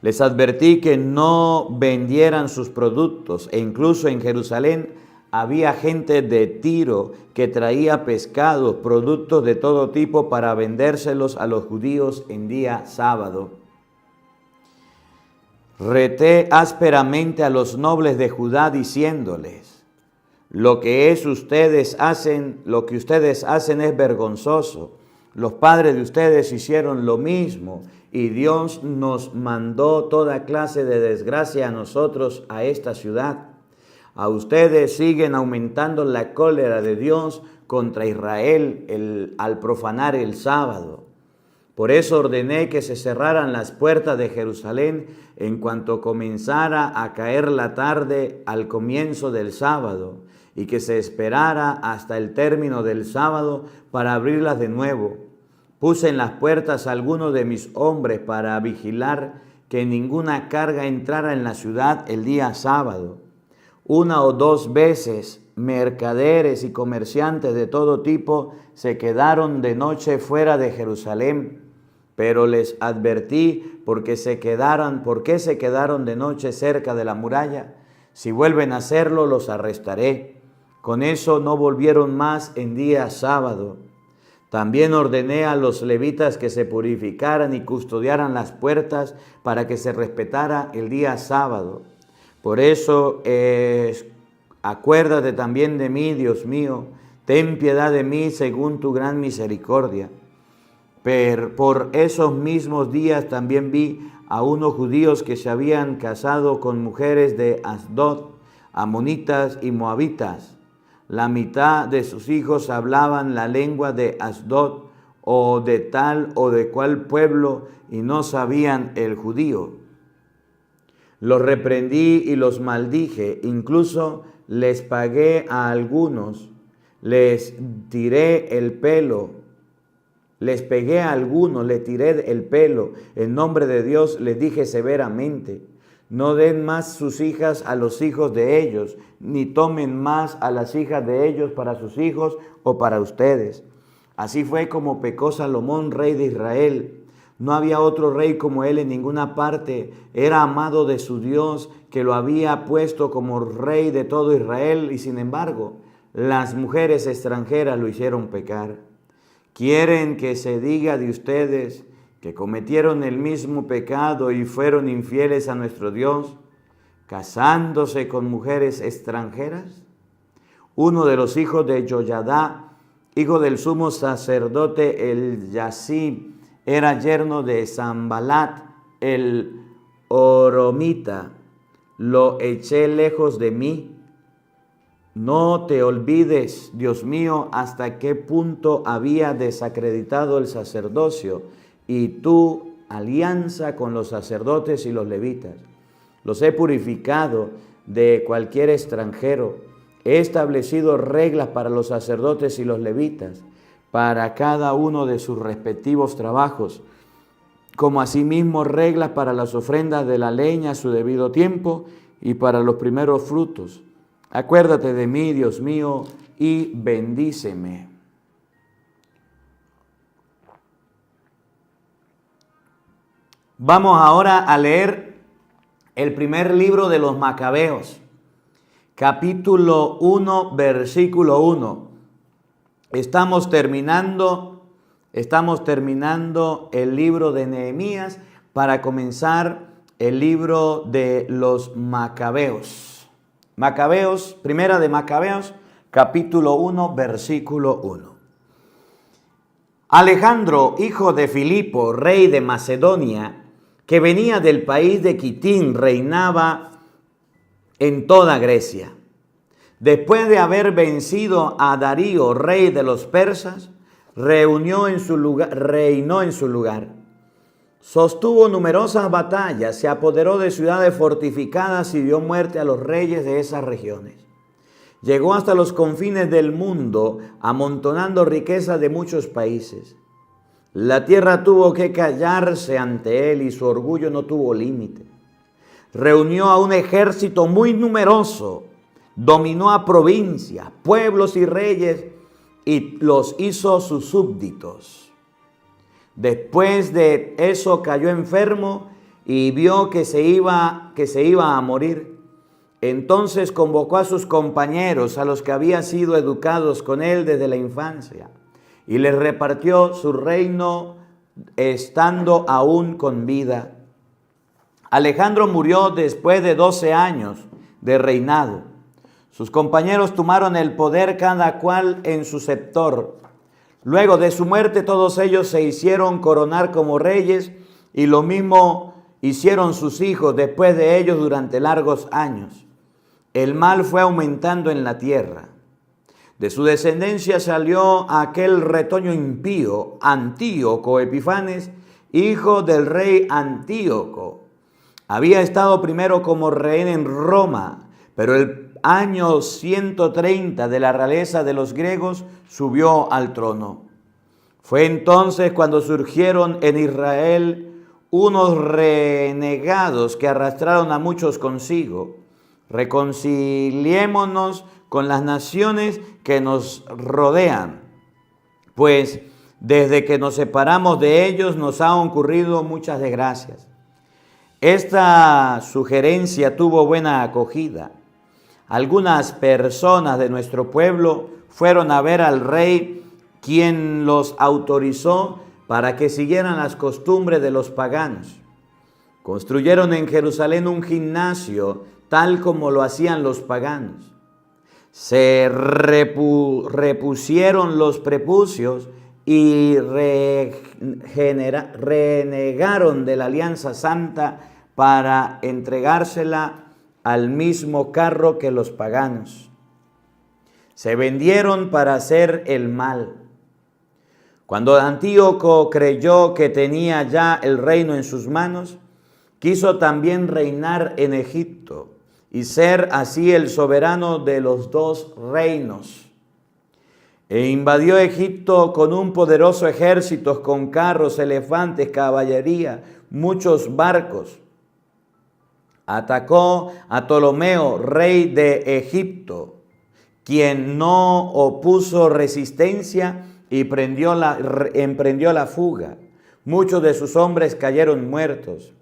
Les advertí que no vendieran sus productos, e incluso en Jerusalén había gente de Tiro que traía pescados, productos de todo tipo para vendérselos a los judíos en día sábado. Reté ásperamente a los nobles de Judá diciéndoles: lo que ustedes hacen es vergonzoso. Los padres de ustedes hicieron lo mismo y Dios nos mandó toda clase de desgracia a nosotros, a esta ciudad. A ustedes siguen aumentando la cólera de Dios contra Israel al profanar el sábado. Por eso ordené que se cerraran las puertas de Jerusalén en cuanto comenzara a caer la tarde al comienzo del sábado, y que se esperara hasta el término del sábado para abrirlas de nuevo. Puse en las puertas a algunos de mis hombres para vigilar que ninguna carga entrara en la ciudad el día sábado. 1 o 2 veces mercaderes y comerciantes de todo tipo se quedaron de noche fuera de Jerusalén, pero les advertí por qué se quedaron de noche cerca de la muralla. Si vuelven a hacerlo, los arrestaré. Con eso no volvieron más en día sábado. También ordené a los levitas que se purificaran y custodiaran las puertas para que se respetara el día sábado. Por eso, acuérdate también de mí, Dios mío, ten piedad de mí según tu gran misericordia. Pero por esos mismos días también vi a unos judíos que se habían casado con mujeres de Asdod, amonitas y moabitas. La mitad de sus hijos hablaban la lengua de Asdod o de tal o de cual pueblo y no sabían el judío. Los reprendí y los maldije, incluso les pagué a algunos, les tiré el pelo, les pegué a algunos, les tiré el pelo. En nombre de Dios les dije severamente, no den más sus hijas a los hijos de ellos, ni tomen más a las hijas de ellos para sus hijos o para ustedes. Así fue como pecó Salomón, rey de Israel. No había otro rey como él en ninguna parte. Era amado de su Dios, que lo había puesto como rey de todo Israel, y sin embargo, las mujeres extranjeras lo hicieron pecar. ¿Quieren que se diga de ustedes que cometieron el mismo pecado y fueron infieles a nuestro Dios, casándose con mujeres extranjeras? Uno de los hijos de Joyadá, hijo del sumo sacerdote el Yasib, era yerno de Sambalat, el Oromita. Lo eché lejos de mí. No te olvides, Dios mío, hasta qué punto había desacreditado el sacerdocio y tu alianza con los sacerdotes y los levitas. Los he purificado de cualquier extranjero. He establecido reglas para los sacerdotes y los levitas, para cada uno de sus respectivos trabajos, como asimismo reglas para las ofrendas de la leña a su debido tiempo y para los primeros frutos. Acuérdate de mí, Dios mío, y bendíceme. Vamos ahora a leer el primer libro de los Macabeos, capítulo 1, versículo 1. Estamos terminando el libro de Nehemías para comenzar el libro de los Macabeos. Primera de Macabeos, capítulo 1, versículo 1. Alejandro, hijo de Filipo, rey de Macedonia, que venía del país de Quitín, reinaba en toda Grecia. Después de haber vencido a Darío, rey de los persas, reinó en su lugar. Sostuvo numerosas batallas, se apoderó de ciudades fortificadas y dio muerte a los reyes de esas regiones. Llegó hasta los confines del mundo, amontonando riquezas de muchos países. La tierra tuvo que callarse ante él y su orgullo no tuvo límite. Reunió a un ejército muy numeroso, dominó a provincias, pueblos y reyes y los hizo sus súbditos. Después de eso cayó enfermo y vio que se iba a morir. Entonces convocó a sus compañeros, a los que habían sido educados con él desde la infancia, y les repartió su reino estando aún con vida. Alejandro murió después de 12 años de reinado. Sus compañeros tomaron el poder cada cual en su sector. Luego de su muerte todos ellos se hicieron coronar como reyes y lo mismo hicieron sus hijos después de ellos durante largos años. El mal fue aumentando en la tierra. De su descendencia salió aquel retoño impío, Antíoco Epifanes, hijo del rey Antíoco. Había estado primero como rey en Roma, pero el año 130 de la realeza de los griegos subió al trono. Fue entonces cuando surgieron en Israel unos renegados que arrastraron a muchos consigo. Reconciliémonos con las naciones que nos rodean, pues desde que nos separamos de ellos nos han ocurrido muchas desgracias. Esta sugerencia tuvo buena acogida. Algunas personas de nuestro pueblo fueron a ver al rey, quien los autorizó para que siguieran las costumbres de los paganos. Construyeron en Jerusalén un gimnasio, tal como lo hacían los paganos. Se repusieron los prepucios y renegaron de la alianza santa para entregársela al mismo carro que los paganos. Se vendieron para hacer el mal. Cuando Antíoco creyó que tenía ya el reino en sus manos, quiso también reinar en Egipto y ser así el soberano de los dos reinos. E invadió Egipto con un poderoso ejército, con carros, elefantes, caballería, muchos barcos. Atacó a Ptolomeo, rey de Egipto, quien no opuso resistencia y emprendió la fuga. Muchos de sus hombres cayeron muertos.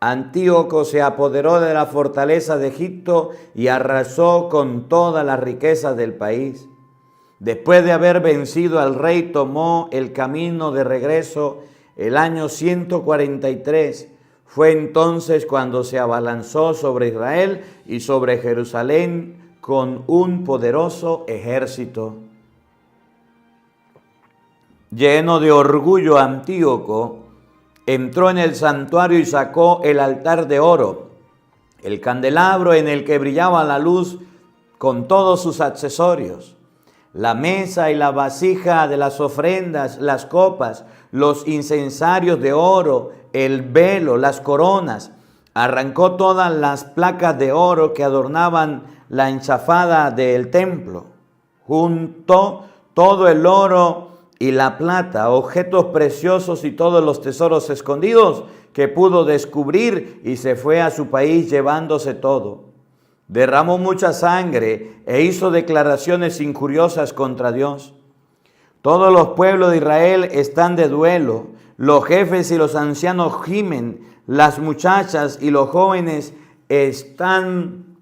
Antíoco se apoderó de la fortaleza de Egipto y arrasó con todas las riquezas del país. Después de haber vencido al rey, tomó el camino de regreso el año 143. Fue entonces cuando se abalanzó sobre Israel y sobre Jerusalén con un poderoso ejército. Lleno de orgullo, Antíoco entró en el santuario y sacó el altar de oro, el candelabro en el que brillaba la luz con todos sus accesorios, la mesa y la vasija de las ofrendas, las copas, los incensarios de oro, el velo, las coronas. Arrancó todas las placas de oro que adornaban la enchafada del templo. Juntó todo el oro y la plata, objetos preciosos y todos los tesoros escondidos que pudo descubrir, y se fue a su país llevándose todo. Derramó mucha sangre e hizo declaraciones injuriosas contra Dios. Todos los pueblos de Israel están de duelo. Los jefes y los ancianos gimen. Las muchachas y los jóvenes están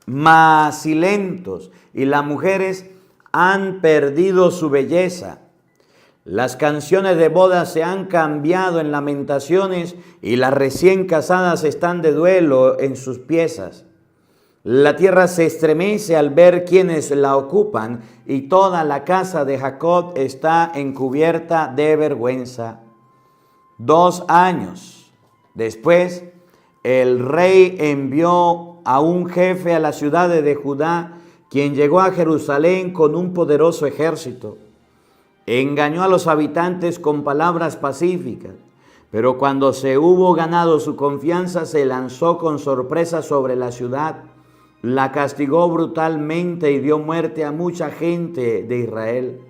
macilentos y las mujeres han perdido su belleza. Las canciones de boda se han cambiado en lamentaciones y las recién casadas están de duelo en sus piezas. La tierra se estremece al ver quienes la ocupan y toda la casa de Jacob está encubierta de vergüenza. 2 años después, el rey envió a un jefe a las ciudades de Judá, quien llegó a Jerusalén con un poderoso ejército. Engañó a los habitantes con palabras pacíficas, pero cuando se hubo ganado su confianza, se lanzó con sorpresa sobre la ciudad, la castigó brutalmente y dio muerte a mucha gente de Israel.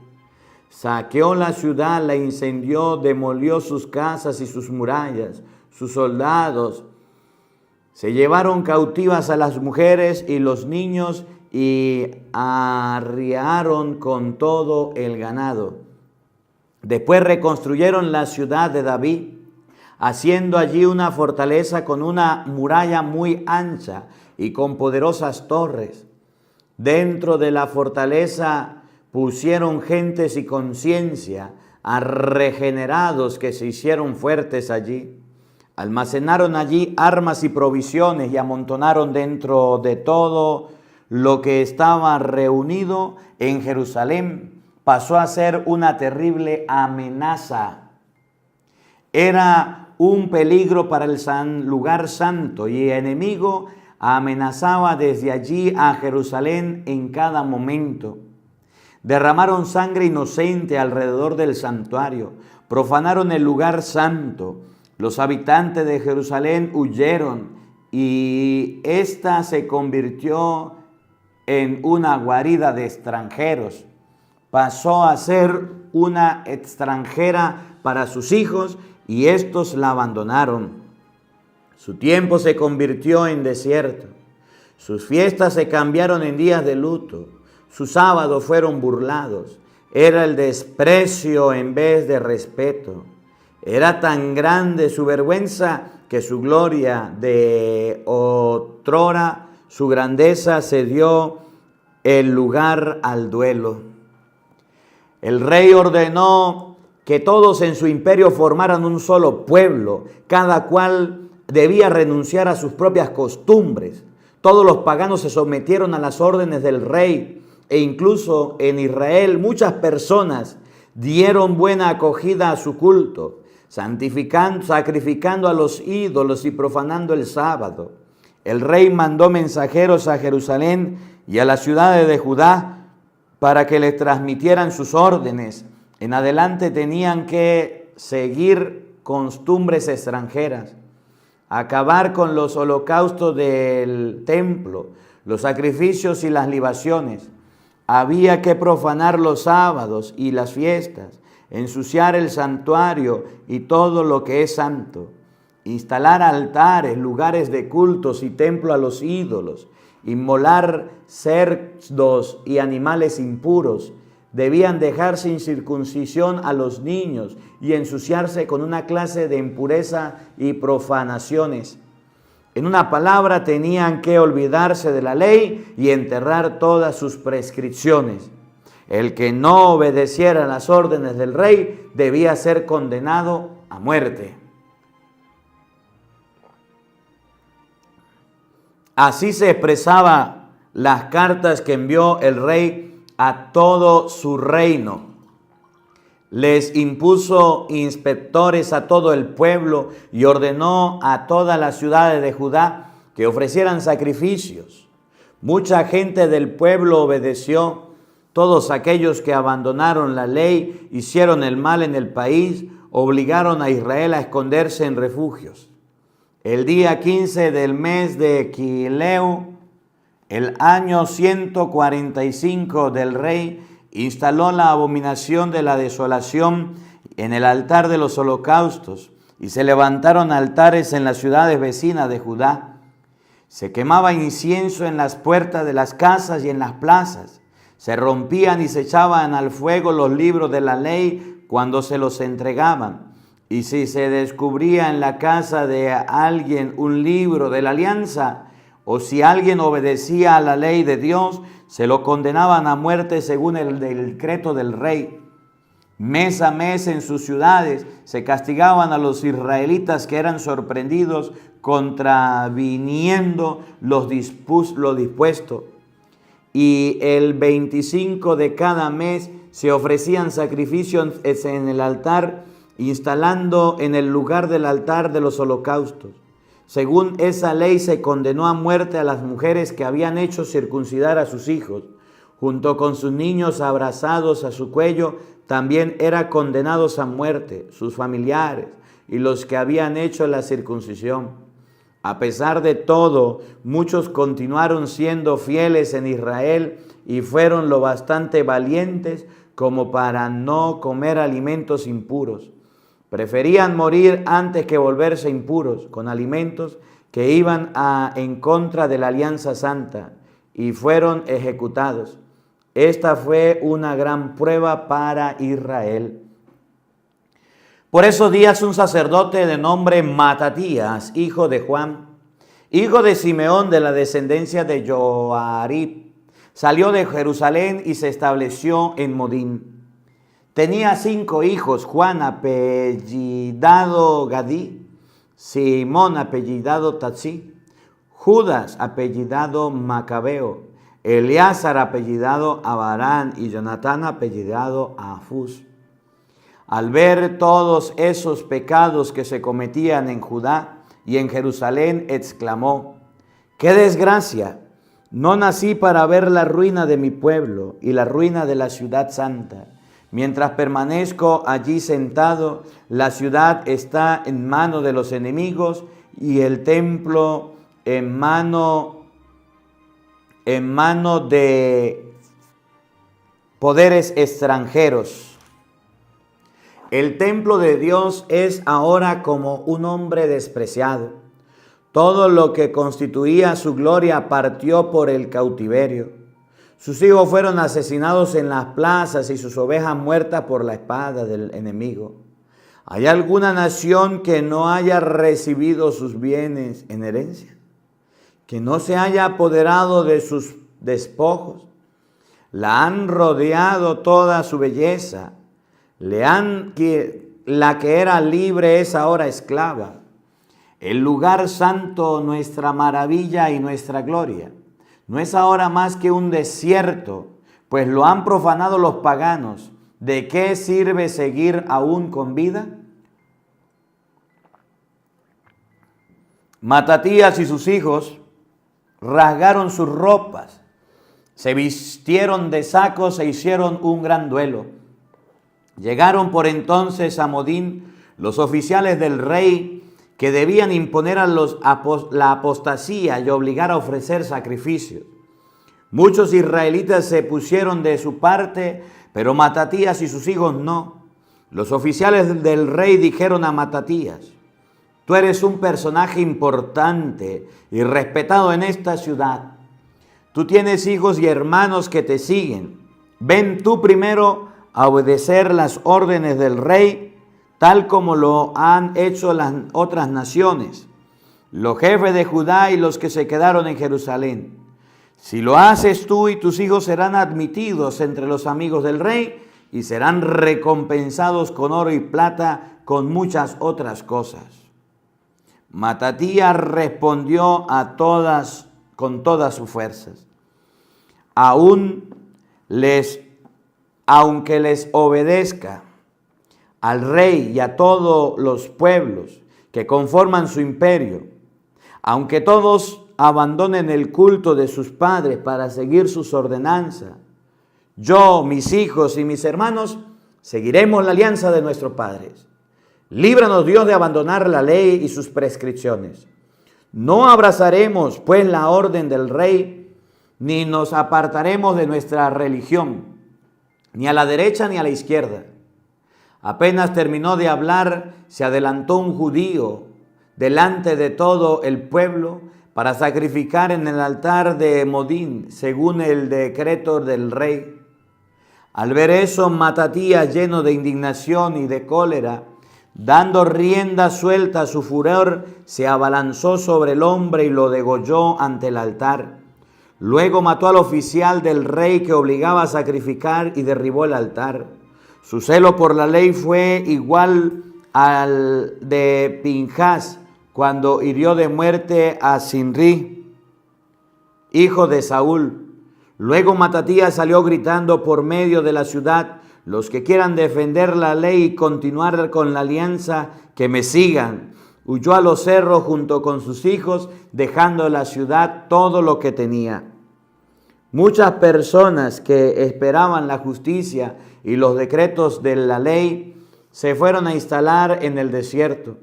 Saqueó la ciudad, la incendió, demolió sus casas y sus murallas. Sus soldados se llevaron cautivas a las mujeres y los niños y arriaron con todo el ganado. Después reconstruyeron la ciudad de David, haciendo allí una fortaleza con una muralla muy ancha y con poderosas torres. Dentro de la fortaleza pusieron gentes y conciencia a regenerados que se hicieron fuertes allí. Almacenaron allí armas y provisiones y amontonaron dentro de todo lo que estaba reunido en Jerusalén. Pasó a ser una terrible amenaza. Era un peligro para el lugar santo y el enemigo amenazaba desde allí a Jerusalén en cada momento. Derramaron sangre inocente alrededor del santuario, profanaron el lugar santo. Los habitantes de Jerusalén huyeron y ésta se convirtió en una guarida de extranjeros. Pasó a ser una extranjera para sus hijos y estos la abandonaron. Su tiempo se convirtió en desierto. Sus fiestas se cambiaron en días de luto. Sus sábados fueron burlados. Era el desprecio en vez de respeto. Era tan grande su vergüenza que su gloria de otrora, su grandeza, se dio el lugar al duelo. El rey ordenó que todos en su imperio formaran un solo pueblo, cada cual debía renunciar a sus propias costumbres. Todos los paganos se sometieron a las órdenes del rey e incluso en Israel muchas personas dieron buena acogida a su culto, sacrificando a los ídolos y profanando el sábado. El rey mandó mensajeros a Jerusalén y a las ciudades de Judá para que les transmitieran sus órdenes. En adelante tenían que seguir costumbres extranjeras. acabar con los holocaustos del templo, los sacrificios y las libaciones. Había que profanar los sábados y las fiestas, ensuciar el santuario y todo lo que es santo, instalar altares, lugares de cultos y templo a los ídolos, inmolar cerdos y animales impuros. Debían dejar sin circuncisión a los niños y ensuciarse con una clase de impureza y profanaciones. En una palabra, tenían que olvidarse de la ley y enterrar todas sus prescripciones. El que no obedeciera las órdenes del rey debía ser condenado a muerte. Así se expresaba las cartas que envió el rey a todo su reino. Les impuso inspectores a todo el pueblo y ordenó a todas las ciudades de Judá que ofrecieran sacrificios. Mucha gente del pueblo obedeció. Todos aquellos que abandonaron la ley, hicieron el mal en el país, obligaron a Israel a esconderse en refugios. El día 15 del mes de Quileu, el año 145 del rey, instaló la abominación de la desolación en el altar de los holocaustos, y se levantaron altares en las ciudades vecinas de Judá. Se quemaba incienso en las puertas de las casas y en las plazas. Se rompían y se echaban al fuego los libros de la ley cuando se los entregaban. Y si se descubría en la casa de alguien un libro de la alianza, o si alguien obedecía a la ley de Dios, se lo condenaban a muerte según el decreto del rey. Mes a mes en sus ciudades se castigaban a los israelitas que eran sorprendidos contraviniendo lo dispuesto. Y el 25 de cada mes se ofrecían sacrificios en el altar, instalando en el lugar del altar de los holocaustos. Según esa ley se condenó a muerte a las mujeres que habían hecho circuncidar a sus hijos. Junto con sus niños abrazados a su cuello, también eran condenados a muerte sus familiares y los que habían hecho la circuncisión. A pesar de todo, muchos continuaron siendo fieles en Israel y fueron lo bastante valientes como para no comer alimentos impuros. Preferían morir antes que volverse impuros con alimentos que iban en contra de la alianza santa, y fueron ejecutados. Esta fue una gran prueba para Israel. Por esos días un sacerdote de nombre Matatías, hijo de Juan, hijo de Simeón, de la descendencia de Joarib, salió de Jerusalén y se estableció en Modín. Tenía 5 hijos: Juan, apellidado Gadí; Simón, apellidado Tatsí; Judas, apellidado Macabeo; Eleazar, apellidado Abarán; y Jonatán, apellidado Afús. Al ver todos esos pecados que se cometían en Judá y en Jerusalén, exclamó: ¡qué desgracia! No nací para ver la ruina de mi pueblo y la ruina de la ciudad santa. Mientras permanezco allí sentado, la ciudad está en mano de los enemigos y el templo en mano de poderes extranjeros. El templo de Dios es ahora como un hombre despreciado. Todo lo que constituía su gloria partió por el cautiverio. Sus hijos fueron asesinados en las plazas y sus ovejas muertas por la espada del enemigo. ¿Hay alguna nación que no haya recibido sus bienes en herencia? ¿Que no se haya apoderado de sus despojos? La han rodeado toda su belleza. La que era libre es ahora esclava. El lugar santo, nuestra maravilla y nuestra gloria, no es ahora más que un desierto, pues lo han profanado los paganos. ¿De qué sirve seguir aún con vida? Matatías y sus hijos rasgaron sus ropas, se vistieron de sacos e hicieron un gran duelo. Llegaron por entonces a Modín los oficiales del rey que debían imponer a la apostasía y obligar a ofrecer sacrificios. Muchos israelitas se pusieron de su parte, pero Matatías y sus hijos no. Los oficiales del rey dijeron a Matatías: tú eres un personaje importante y respetado en esta ciudad. Tú tienes hijos y hermanos que te siguen. Ven tú primero a obedecer las órdenes del rey, tal como lo han hecho las otras naciones, los jefes de Judá y los que se quedaron en Jerusalén. Si lo haces tú y tus hijos serán admitidos entre los amigos del rey y serán recompensados con oro y plata, con muchas otras cosas. Matatías respondió con todas sus fuerzas: aunque les obedezca al rey y a todos los pueblos que conforman su imperio, aunque todos abandonen el culto de sus padres para seguir sus ordenanzas, yo, mis hijos y mis hermanos seguiremos la alianza de nuestros padres. Líbranos, Dios, de abandonar la ley y sus prescripciones. No abrazaremos, pues, la orden del rey, ni nos apartaremos de nuestra religión, ni a la derecha ni a la izquierda. Apenas terminó de hablar, se adelantó un judío delante de todo el pueblo para sacrificar en el altar de Modín, según el decreto del rey. Al ver eso, Matatías, lleno de indignación y de cólera, dando rienda suelta a su furor, se abalanzó sobre el hombre y lo degolló ante el altar. Luego mató al oficial del rey que obligaba a sacrificar y derribó el altar. Su celo por la ley fue igual al de Pinjas cuando hirió de muerte a Sinrí, hijo de Saúl. Luego Matatías salió gritando por medio de la ciudad: los que quieran defender la ley y continuar con la alianza, que me sigan. Huyó a los cerros junto con sus hijos, dejando en la ciudad todo lo que tenía. Muchas personas que esperaban la justicia y los decretos de la ley se fueron a instalar en el desierto.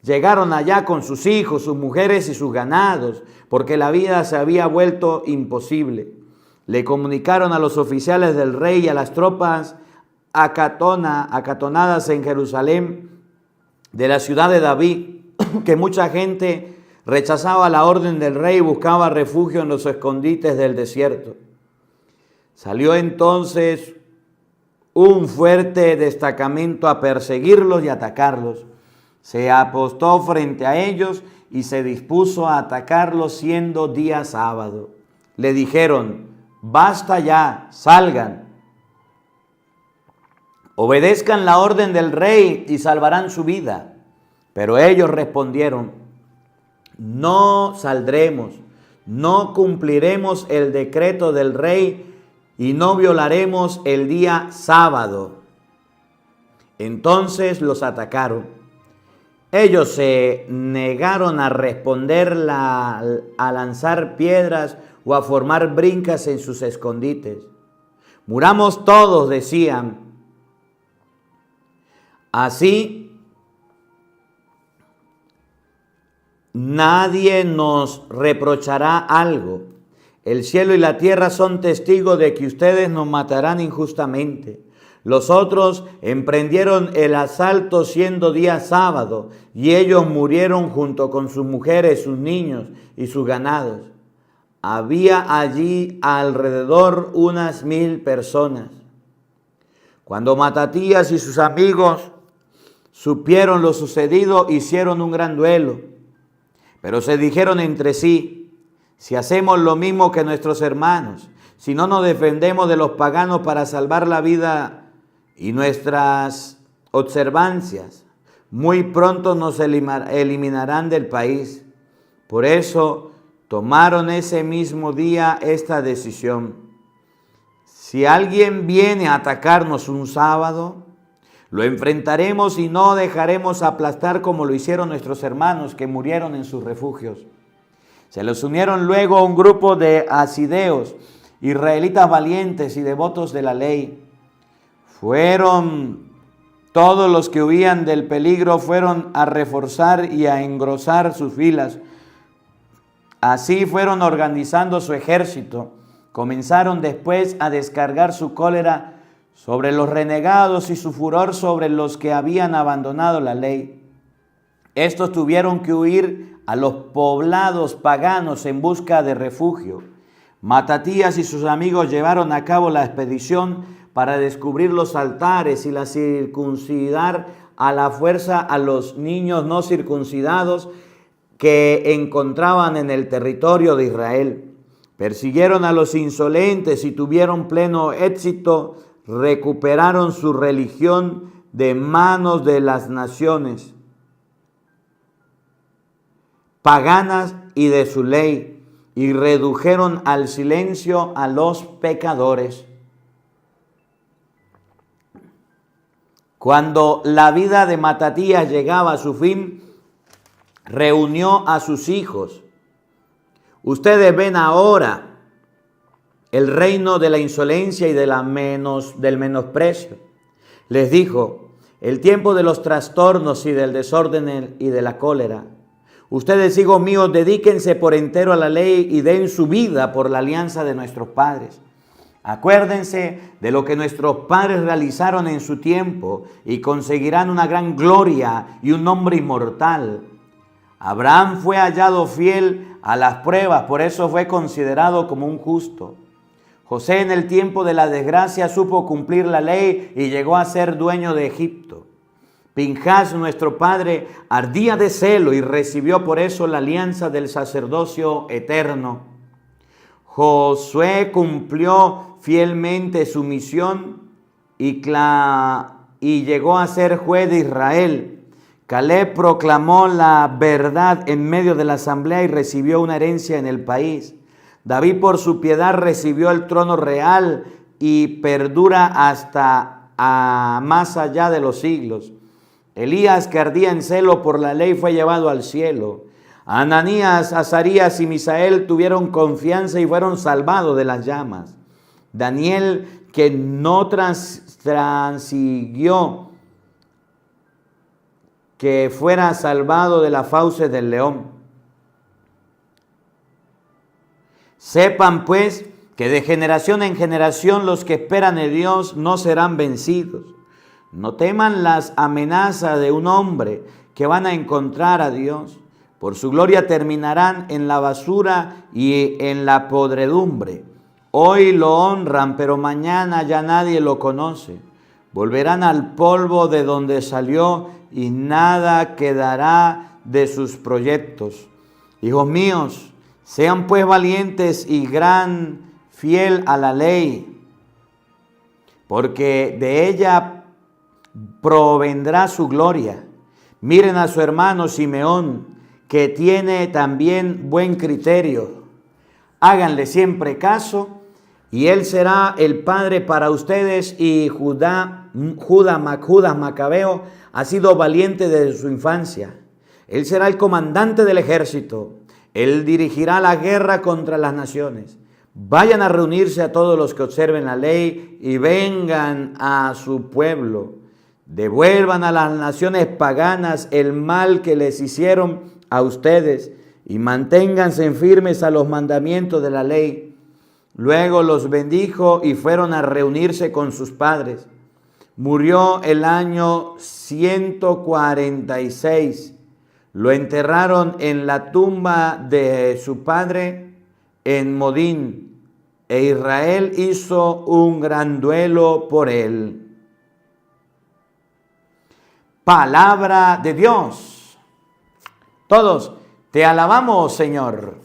Llegaron allá con sus hijos, sus mujeres y sus ganados, porque la vida se había vuelto imposible. Le comunicaron a los oficiales del rey y a las tropas acatonadas en Jerusalén de la ciudad de David, que mucha gente rechazaba la orden del rey y buscaba refugio en los escondites del desierto. Salió entonces un fuerte destacamento a perseguirlos y atacarlos. Se apostó frente a ellos y se dispuso a atacarlos siendo día sábado. Le dijeron: basta ya, salgan. Obedezcan la orden del rey y salvarán su vida. Pero ellos respondieron: no saldremos, no cumpliremos el decreto del rey y no violaremos el día sábado. Entonces los atacaron. Ellos se negaron a responder, a lanzar piedras o a formar brincas en sus escondites. Muramos todos, decían. Así nadie nos reprochará algo. El cielo y la tierra son testigos de que ustedes nos matarán injustamente. Los otros emprendieron el asalto siendo día sábado, y ellos murieron junto con sus mujeres, sus niños y sus ganados. Había allí alrededor unas 1000 personas. Cuando Matatías y sus amigos supieron lo sucedido, hicieron un gran duelo. Pero se dijeron entre sí: si hacemos lo mismo que nuestros hermanos, si no nos defendemos de los paganos para salvar la vida y nuestras observancias, muy pronto nos eliminarán del país. Por eso tomaron ese mismo día esta decisión: si alguien viene a atacarnos un sábado, lo enfrentaremos y no dejaremos aplastar como lo hicieron nuestros hermanos que murieron en sus refugios. Se les unieron luego a un grupo de asideos, israelitas valientes y devotos de la ley. Fueron Todos los que huían del peligro fueron a reforzar y a engrosar sus filas. Así fueron organizando su ejército. Comenzaron después a descargar su cólera sobre los renegados y su furor sobre los que habían abandonado la ley. Estos tuvieron que huir a los poblados paganos en busca de refugio. Matatías y sus amigos llevaron a cabo la expedición para descubrir los altares y la circuncidar a la fuerza a los niños no circuncidados que encontraban en el territorio de Israel. Persiguieron a los insolentes y tuvieron pleno éxito. Recuperaron su religión de manos de las naciones paganas y de su ley, y redujeron al silencio a los pecadores. Cuando la vida de Matatías llegaba a su fin, reunió a sus hijos. Ustedes ven ahora el reino de la insolencia y del menosprecio. Les dijo, el tiempo de los trastornos y del desorden y de la cólera. Ustedes, hijos míos, dedíquense por entero a la ley y den su vida por la alianza de nuestros padres. Acuérdense de lo que nuestros padres realizaron en su tiempo y conseguirán una gran gloria y un nombre inmortal. Abraham fue hallado fiel a las pruebas, por eso fue considerado como un justo. José en el tiempo de la desgracia supo cumplir la ley y llegó a ser dueño de Egipto. Pinhas, nuestro padre, ardía de celo y recibió por eso la alianza del sacerdocio eterno. Josué cumplió fielmente su misión y llegó a ser juez de Israel. Caleb proclamó la verdad en medio de la asamblea y recibió una herencia en el país. David por su piedad recibió el trono real y perdura hasta más allá de los siglos. Elías, que ardía en celo por la ley, fue llevado al cielo. Ananías, Azarías y Misael tuvieron confianza y fueron salvados de las llamas. Daniel, que no transiguió que fuera salvado de las fauces del león. Sepan pues que de generación en generación los que esperan en Dios no serán vencidos. No teman las amenazas de un hombre que van a encontrar a Dios. Por su gloria terminarán en la basura y en la podredumbre. Hoy lo honran, pero mañana ya nadie lo conoce. Volverán al polvo de donde salió y nada quedará de sus proyectos. Hijos míos, sean pues valientes y fiel a la ley, porque de ella provendrá su gloria. Miren a su hermano Simeón, que tiene también buen criterio. Háganle siempre caso, y él será el padre para ustedes. Y Judas Macabeo ha sido valiente desde su infancia. Él será el comandante del ejército. Él dirigirá la guerra contra las naciones. Vayan a reunirse a todos los que observen la ley y vengan a su pueblo. Devuelvan a las naciones paganas el mal que les hicieron a ustedes y manténganse firmes a los mandamientos de la ley. Luego los bendijo y fueron a reunirse con sus padres. Murió el año 146. Lo enterraron en la tumba de su padre en Modín, e Israel hizo un gran duelo por él. Palabra de Dios. Todos te alabamos, Señor.